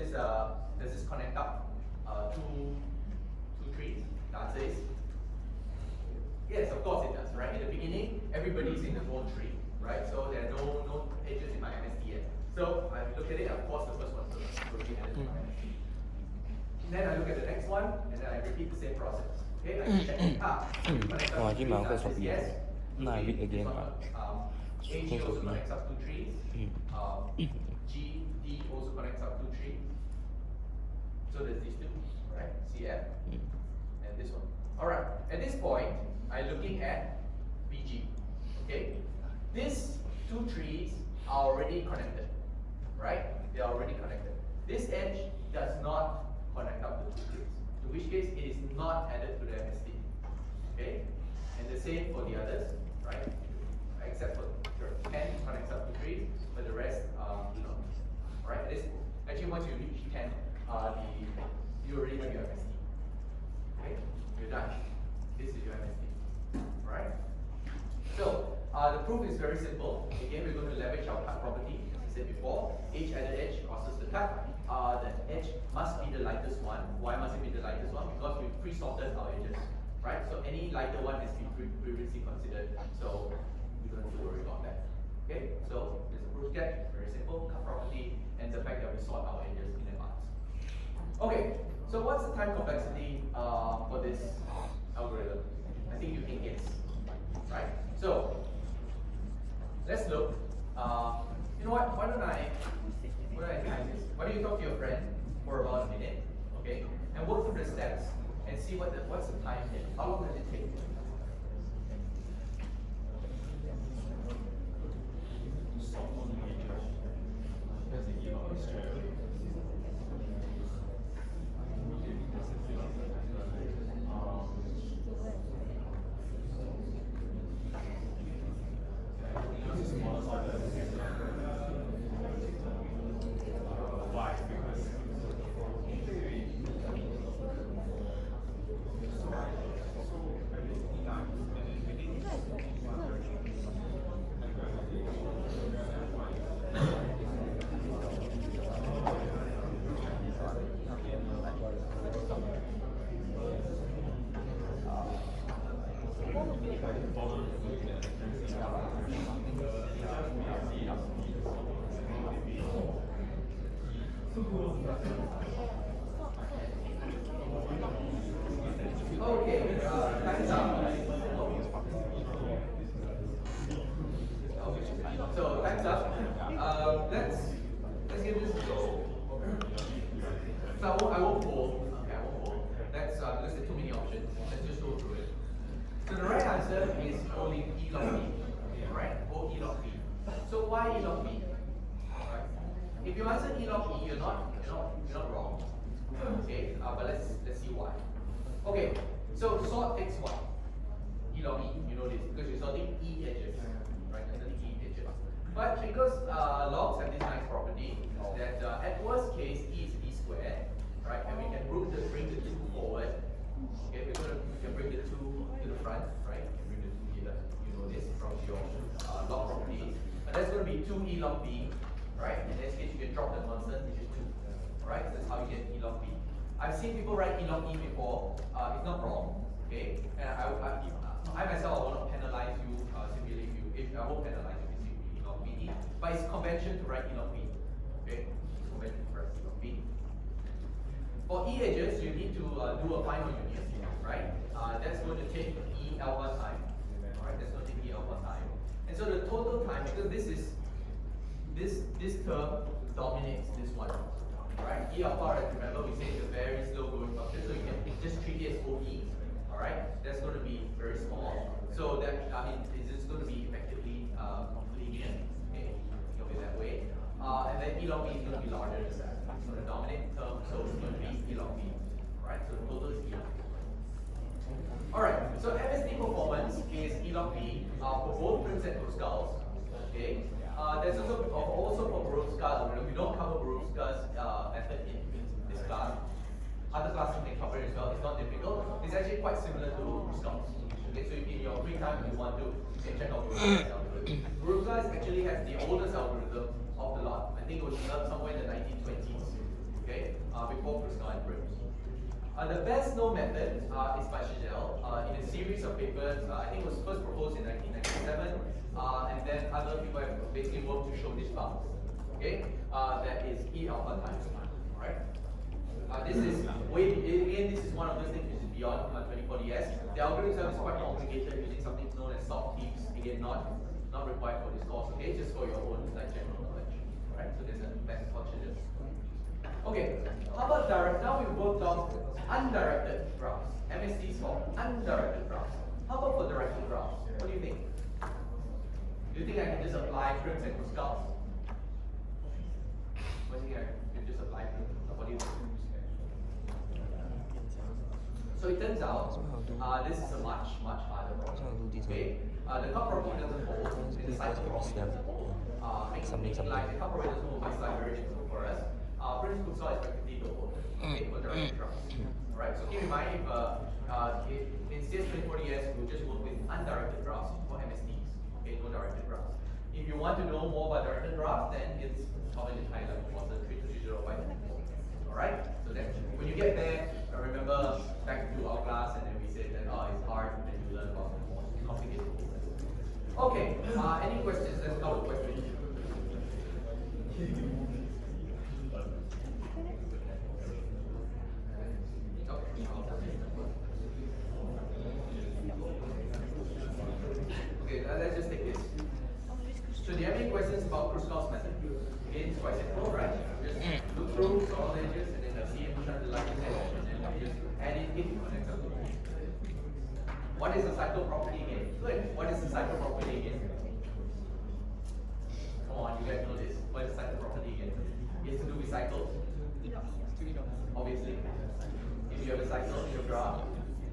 this connect up two trees? The answer is yes, of course it does, right? In the beginning, everybody's in the own tree, right? So there are no edges in my MST yet. So I look at it, of course the first one's going to be added to my MST. Then I look at the next one, and then I repeat the same process. Okay, I check it. Connect Oh, up I two think my trees, uncle's answer is copy. yes. No, I read This again, one, but AG thanks also for me. connects up two trees. GD also connects up two trees. So there's these two, right? CF and this one. All right. At this point, I'm looking at BG. Okay. These two trees are already connected, right? They are already connected. This edge does not connect up the two trees. In which case, it is not added to the MST. Okay. And the same for the others, right? Except for your 10 connects up to trees, but the rest do not. Right? This actually once you reach 10, you already have your MST. Okay? You're done. This is your MST. Right? So the proof is very simple. Again, we're going to leverage our cut property, as I said before. Each added edge causes the cut. The edge must be the lightest one. Why must it be the lightest one? Because we pre-sorted our edges. right? So any lighter one has been previously considered, so we don't have to worry about that. Okay, so it's a proof sketch, very simple, cut property, and the fact that we sort our edges in advance. Okay, so what's the time complexity for this algorithm? I think you can guess, right? So let's look. You know what? Why don't I time this? Why don't you talk to your friend for about a minute, okay, and work through the steps and see what's the time here. How long does it take? Okay, time's up. So time's up. Let's give this a go. So I won't poll. Okay, I won't poll. That's because there are too many options. Let's just go through it. So the right answer is only E log B. Right? O E log B. So why E log B? Right? If you answer E log E, you're not wrong. Okay, but let's see why. Okay, so sort takes what? E log E, you know this, because you're sorting E edges, right? Under the E edges. But because logs have this nice property that at worst case E is E squared, right? And we can bring the 2 forward. Okay, we can bring the 2 to the front, right? We can bring the 2 here. You know this from your log properties. And that's going to be 2 E log B, right? In this case, you can drop the constant, which is 2. Right? So that's how you get E log B. I've seen people write E log E before. It's not wrong. Okay? And I myself will not penalize you simply if I won't penalize you if you E log B. But it's convention to write E log B. Okay? It's convention to write E log B. For E edges, you need to do a final union, right? That's going to take E alpha time. Alright, that's going to take E alpha time. And so the total time, because this term dominates this one. Right? E alpha, remember we say it's a very slow going function, so you can just treat it as OE. Alright? That's going to be very small. So that it's just going to be effectively linear. Okay? Think of it that way. And then E log B is going to be larger than that. It's going to dominate the term, so it's going to be E log B. Alright? So the total is E log B. Alright, so MSD performance is E log B for both Prim's and Kruskal's. Okay? There's also for Baruch's. We don't cover Baruch's method in this class. Other classes may cover it as well. It's not difficult. It's actually quite similar to Kruskal's. Okay, so in your free time, if you want to, you can check out Baruch's algorithm. Baruch's actually has the oldest algorithm of the lot. I think it was developed somewhere in the 1920s. Okay, before Kruskal and Prim's. The best known method is by Chagall in a series of papers. I think it was first proposed in 1997, and then other people have basically worked to show this bounds. Okay, that is E alpha times 1. Right. This is this is one of those things which is beyond 2040S. The algorithm is quite complicated using something known as soft heaps. Again, not required for this course. Okay, just for your own general knowledge. Right. So there's a method called Chagall. Okay, how about direct? Now we've worked on undirected graphs. MSD is for undirected graphs. How about for directed graphs? What do you think? Do you think I can just apply Prim's and Kruskal's? What do you think I can just apply Prim's? What do you think? So it turns out this is a much harder problem. Okay, the cup property doesn't hold. The cycle property doesn't hold. Something like the cup property doesn't hold. It's like very difficult for us. Prim's Kruskal's is effectively the hold. Okay, for directed graphs. Alright, so keep in mind if in CS2040S we'll just work with undirected graphs for MSDs. Okay, no directed graphs. If you want to know more about directed graphs, then it's common in highlight for the 3205. Alright, so then when you get there, remember back to our class and then we said that it's Okay, let's just take this. So do you have any questions about Kruskal's method? Again, it's quite simple, right? Just look through all the edges and then see which one the line is edge, and then just add it in connect them. What is the cycle property again? Good. What is the cycle property again? Come on, you guys know this. What is the cycle property again? It's to do with cycles. Obviously. If you have a cycle in your graph,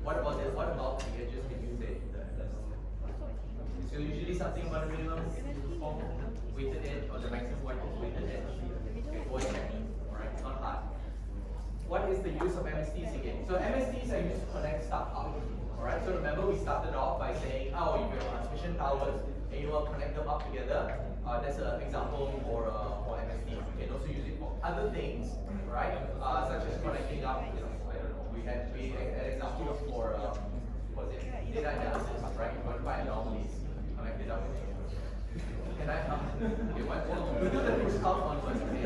what about this? What about the edges can you say? So usually something about the minimum form weighted edge or the maximum weighted edge. Okay, go ahead. Alright, not hard. What is the use of MSTs again? So MSTs are used to connect stuff up. Alright, so remember we started off by saying, oh, you have transmission towers and you will connect them up together. That's an example for MST. You can also use it for other things, right? Such as connecting up, I don't know, we had examples for what's it? Data analysis, right? You want to find anomalies, connect it up with it. Can I okay, what? We do the Kruskal one first. Okay,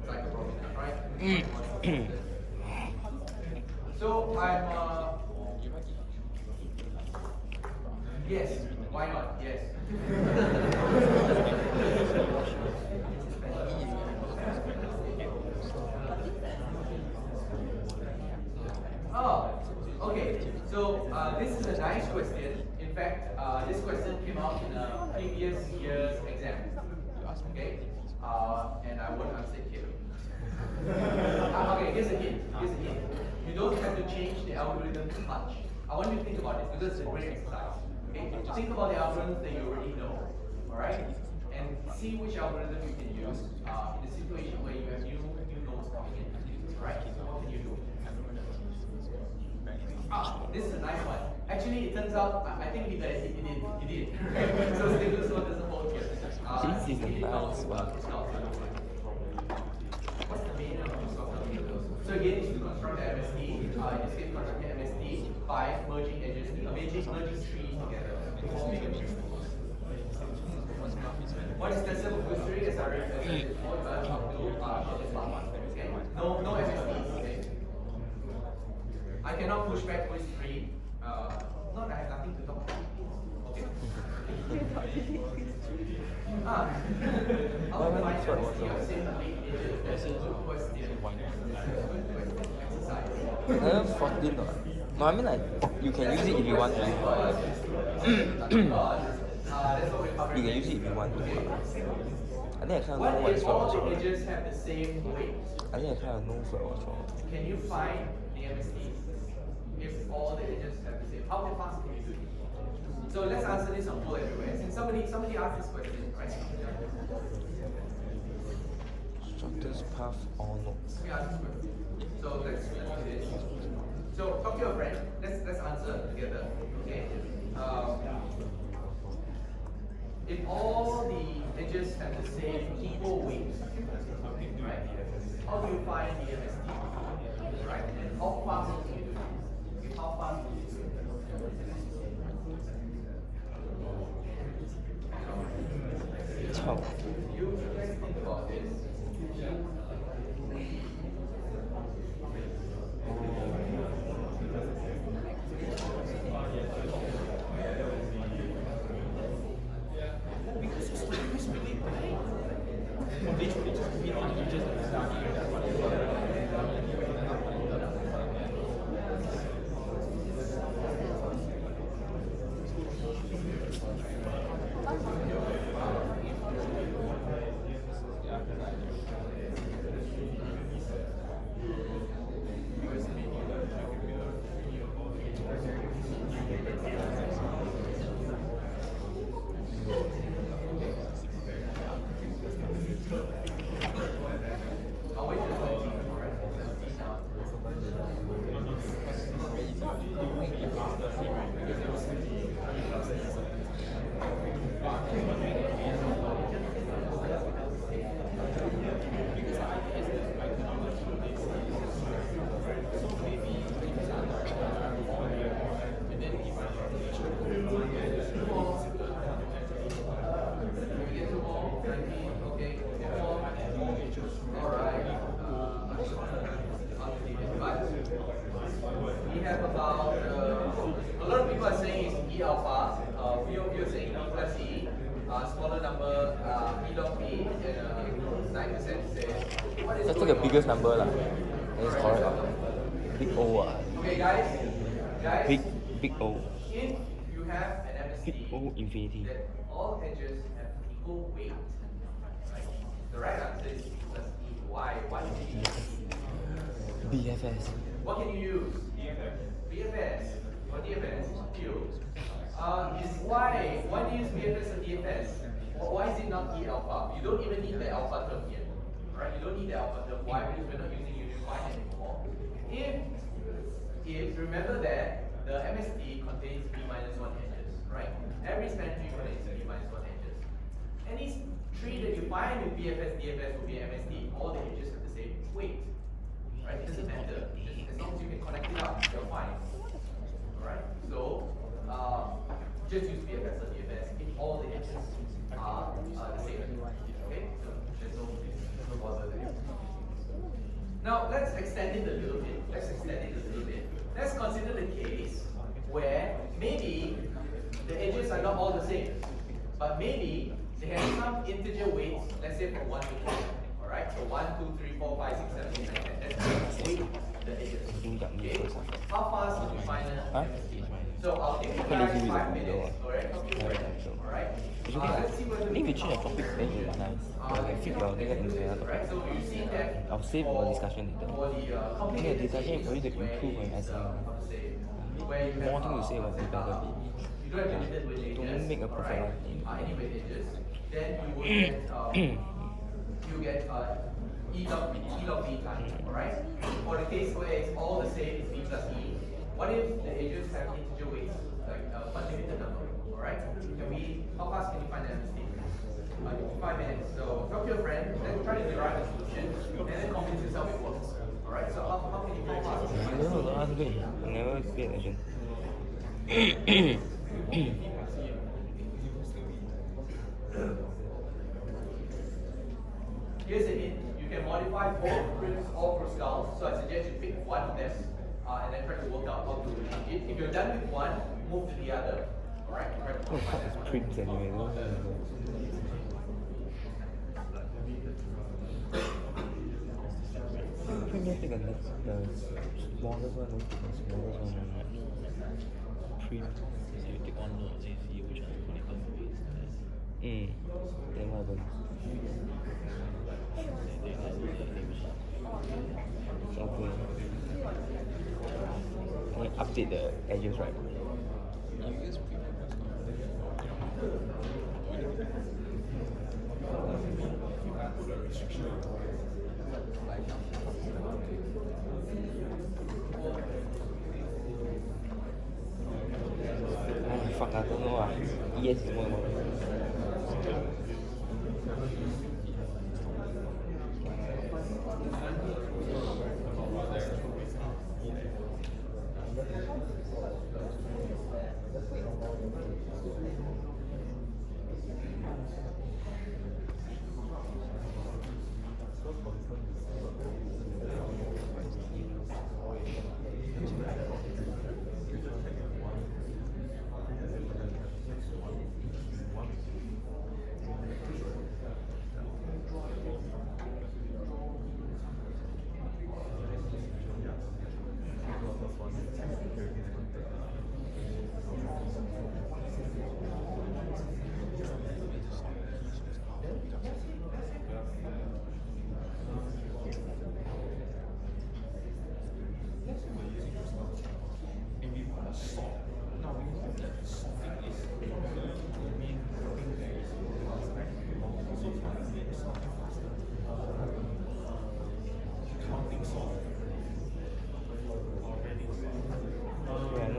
like a problem, right? So I'm yes, why not? Yes. Oh, okay. So this is a nice question. In fact, this question came out in a previous year's exam. Okay, and I won't answer it here. Okay, here's a hint. You don't have to change the algorithm too much. I want you to think about this because it's a great exercise. Okay, think about the algorithms that you already know. All right, and see which algorithm you can use in a situation where you have new nodes coming in. All right, so what can you do? This is a nice one. Actually, it turns out I think he did. So status one doesn't hold here. This is a nice one. What's the meaning of Kruskal's? So again, you should construct the MST. In this case, construct the MST by merging edges, merging trees together. What is tensor of history? As I already said before, okay? No MSTs. Okay? I cannot push back quiz 3. Not I have nothing to talk about. Okay. How to find MST of same late edges? That's a good question. Exercise. 14 or no, I mean like you can use it if you want to. You can use it if you want to. I think I kind of know what is all wrong. the edges have the same weight? I think I kind of know what's wrong. Can you find the MSTs if all the edges have the same? How fast can you do it? So let's answer this on poll everywhere. Since somebody asked this question, right? Shortest path or no? Let me ask this question. So let's do this. So talk to your friend. Let's answer together. Okay. If all the edges have the same equal weight, right? How do you find the MST? Right? And how fast can you do it? How fast can you do it? You guys think about this. take the biggest number lah. That is correct. Big O Okay, guys. Big O. If you have an Big MST O infinity. that all edges have equal weight, right? The right answer is E plus E. Why? Why do you use E? BFS. What can you use? BFS. Or DFS? Q. Why? Why do you use BFS or DFS? Why is it not E alpha? You don't even need the alpha term here. Right? You don't need the alpha term. Why? Because we're not using unifying anymore. If remember that the MST contains B minus 1 edges, right? Every span tree contains B minus 1 edges. Any tree that you find with BFS, DFS will be MST. All the edges have the same weight. Right? It doesn't matter. Just as long as you can connect it up, you're fine. Alright? So just use BFS or DFS if all the edges are the same. Okay? So there's no bother there. Now let's extend it a little bit. Let's consider the case where maybe the edges are not all the same, but maybe they have some integer weights, let's say from 1 to 10. Alright? So 1, 2, 3, 4, 5, 6, 7, 8, 9, 10. That's weight the edges. Okay? How fast can you find an MST? So I'll give you guys 5 minutes. Alright? Alright? Let's see whether I think if you change the topic, then it will be nice. I can fit your data into another Right, topic. so you see that I'll save for discussion later. for the I think complicated the discussion is for you to cases improve on your where essay. how to say, where you More have, thing to say about it better. you don't have limited weight edges, Don't make a perfect alright, life. any weight edges, then you will get E log B times, alright? For the case where it's all the same, it's B plus E, what if the edges have integer weights, like a limited number, alright? How fast can you find the MST? 5 minutes. So talk to your friend, then try to derive the solution, and then convince yourself it works. Alright, so how can you find fast? I don't know, don't ask me. I never pay attention. Here's a hint. You can modify both Prince or Kruskal's, so I suggest you pick one of them and then try to work out how to change it. If you're done with one, move to the other. Alright, try to What the modify fuck that is one. Prince anyway? Prince just take the smallest one, don't take the smallest one. Prince. You take on the AC, which are connected to it. Then what happens? Okay. I update the edges, right? You use Oh, fuck, I don't know. ES is more important.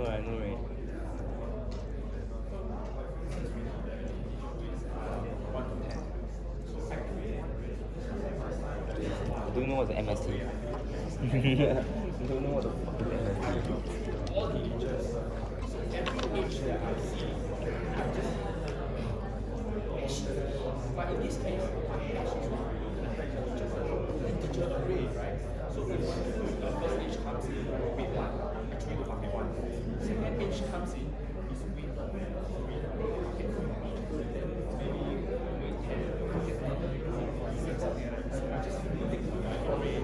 I know, right? I don't know what's the MST. I don't know what the fuck is MST. all the integers. So every edge that I see, I just hash. But in this case, my hash is not just an integer array, right? So if the first edge comes in, weight 1, I try to bucket 1. Second edge comes in, is weight 2, bucket 3. Then maybe weight 10, bucket 10, 6, something like that. So I just take the array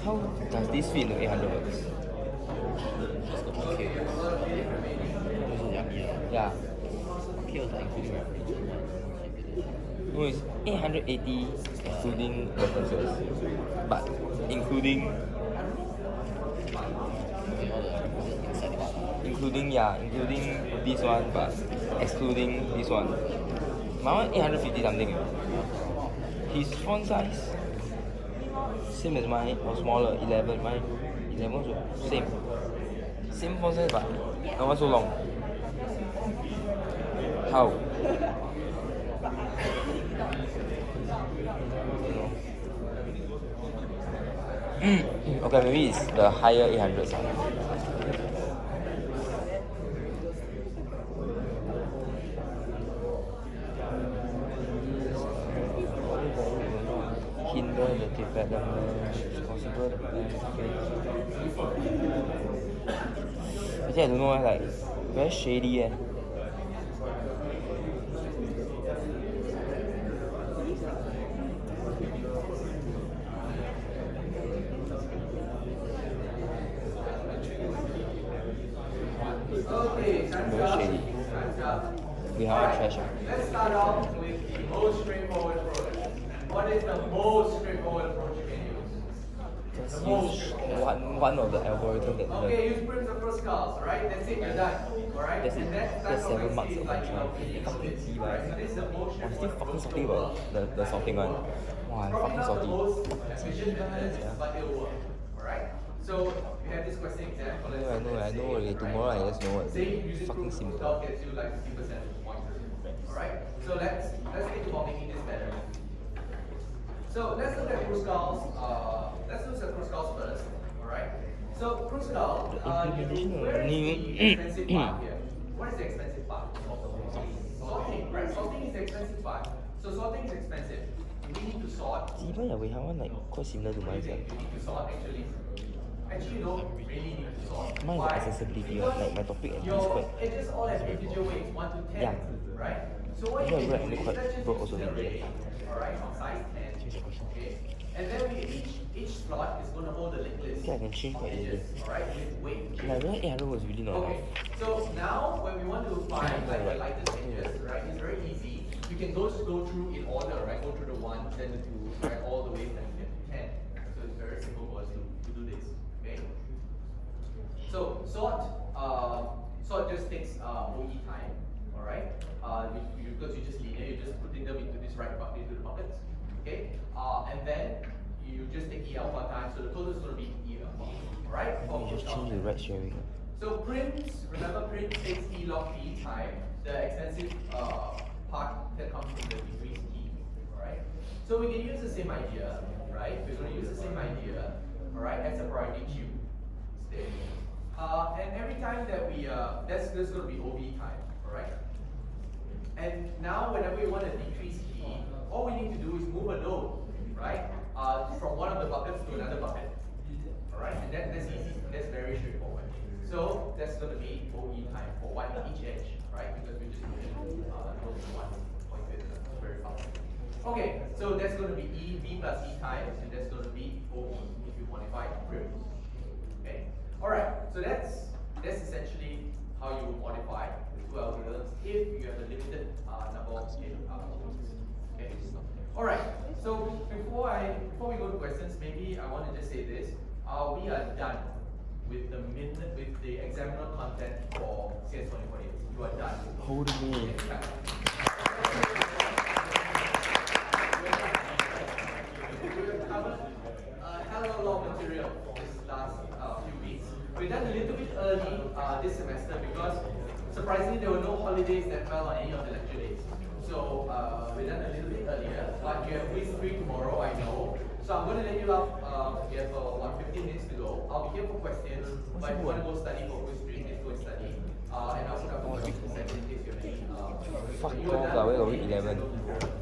How does this fit into 800 words? Okay. Yeah. No, it's 880 excluding references, but including this one, but excluding this one. My one 850 something. His font size same as mine or smaller, 11. Mine 11 also same font size, but not so long. How? Okay, maybe it's the higher 800s. Hinder the development, responsible. Actually, I don't know, like very shady. Okay, time's Very up. shady. Time's up. We have a treasure. Let's start off with the most straightforward approach. What is the most straightforward approach you can use? Just The most use straightforward. one of the algorithms that Okay, use Prim's approach calls, alright? That's it, you're done. Alright? That's it. And that That's 7 complexity marks is of like, my you know, trial. really Fucking good. see, Alright, right? so this is the most I'm still straightforward fucking approach salty in the about world. the sorting one. Wow, I'm Probably fucking not the salty. most efficient method, but it'll work. Alright? So, you have this question exam for I know. Already. Tomorrow I just know what. Say using Fucking proof simple. gets you like 50% points. Alright? So let's think about making this better. So let's look at Kruskal's first. Alright? So Kruskal, where is the expensive part here? What is the expensive part? Sorting, right? Sorting is the expensive part. So sorting is expensive. We need to sort. We have one like quite similar to mine. You need to sort actually. Actually, you don't really need to sort. Mine is Why? accessibility, Because like my topic and this your quite. edges all have integer weights 1 to 10, Yeah. right? So what Yeah, you right, can do and is quite let's just broad use also the maybe. array, alright, of size 10. Okay. And then each slot is going to hold a linked list. Okay, I can change quite easily. Alright, with weight. And I realized 800 was really not Okay, enough. so now when we want to find like the lightest edges, right, it's very easy. You can go through in order, right? Go through the 1, then the 2, right, all the way to 10. So it's very simple for us to do this. Okay. So sort just takes OE time. All right. Because you just linear, you're just putting them into this right bucket, into the buckets. Okay. And then you just take E alpha time. So the total is going to be E alpha. All right. You just change the right sharing. So remember Prince takes E log T time, the expensive part that comes from the decreased T. Alright? So we can use the same idea, right? We're going to use the same idea, alright, as a priority queue instead. And every time that we, that's going to be OV time, alright? And now whenever we want to decrease key, all we need to do is move a node, right? From one of the buckets to another bucket. Alright? And that's easy. That's very straightforward. So that's going to be OE time for one each edge, right? Because we just moved node to one point very fast. Okay, so that's going to be V plus E times, and that's going to be OE if you modify prims. Okay? Alright, so that's essentially how you would modify the two algorithms if you have a limited number of inputs. Okay. Alright, so before we go to questions, maybe I want to just say this. We are done with the examiner content for CS2040. You are done. Hold me. We've covered a hell of a lot of material this last few weeks. We've done a little bit early this semester because surprisingly there were no holidays that fell on any of the lecture days. So we've done a little bit earlier, but you have quiz 3 tomorrow, I know. So I'm going to let you up. We have 15 minutes to go. I'll be here for questions, but if you want to go study for quiz 3, please go and study. And I'll put up the questions in case you have any. Fuck off, lah. Where got week 11?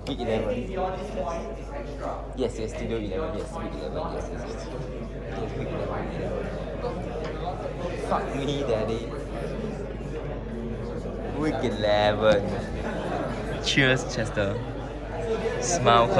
Week 11. Anything beyond this point is extra. Yes, studio 11. Yes, week 11. Yes. Yes, week 11. Fuck me, daddy. Week 11. Cheers, Chester. Smile.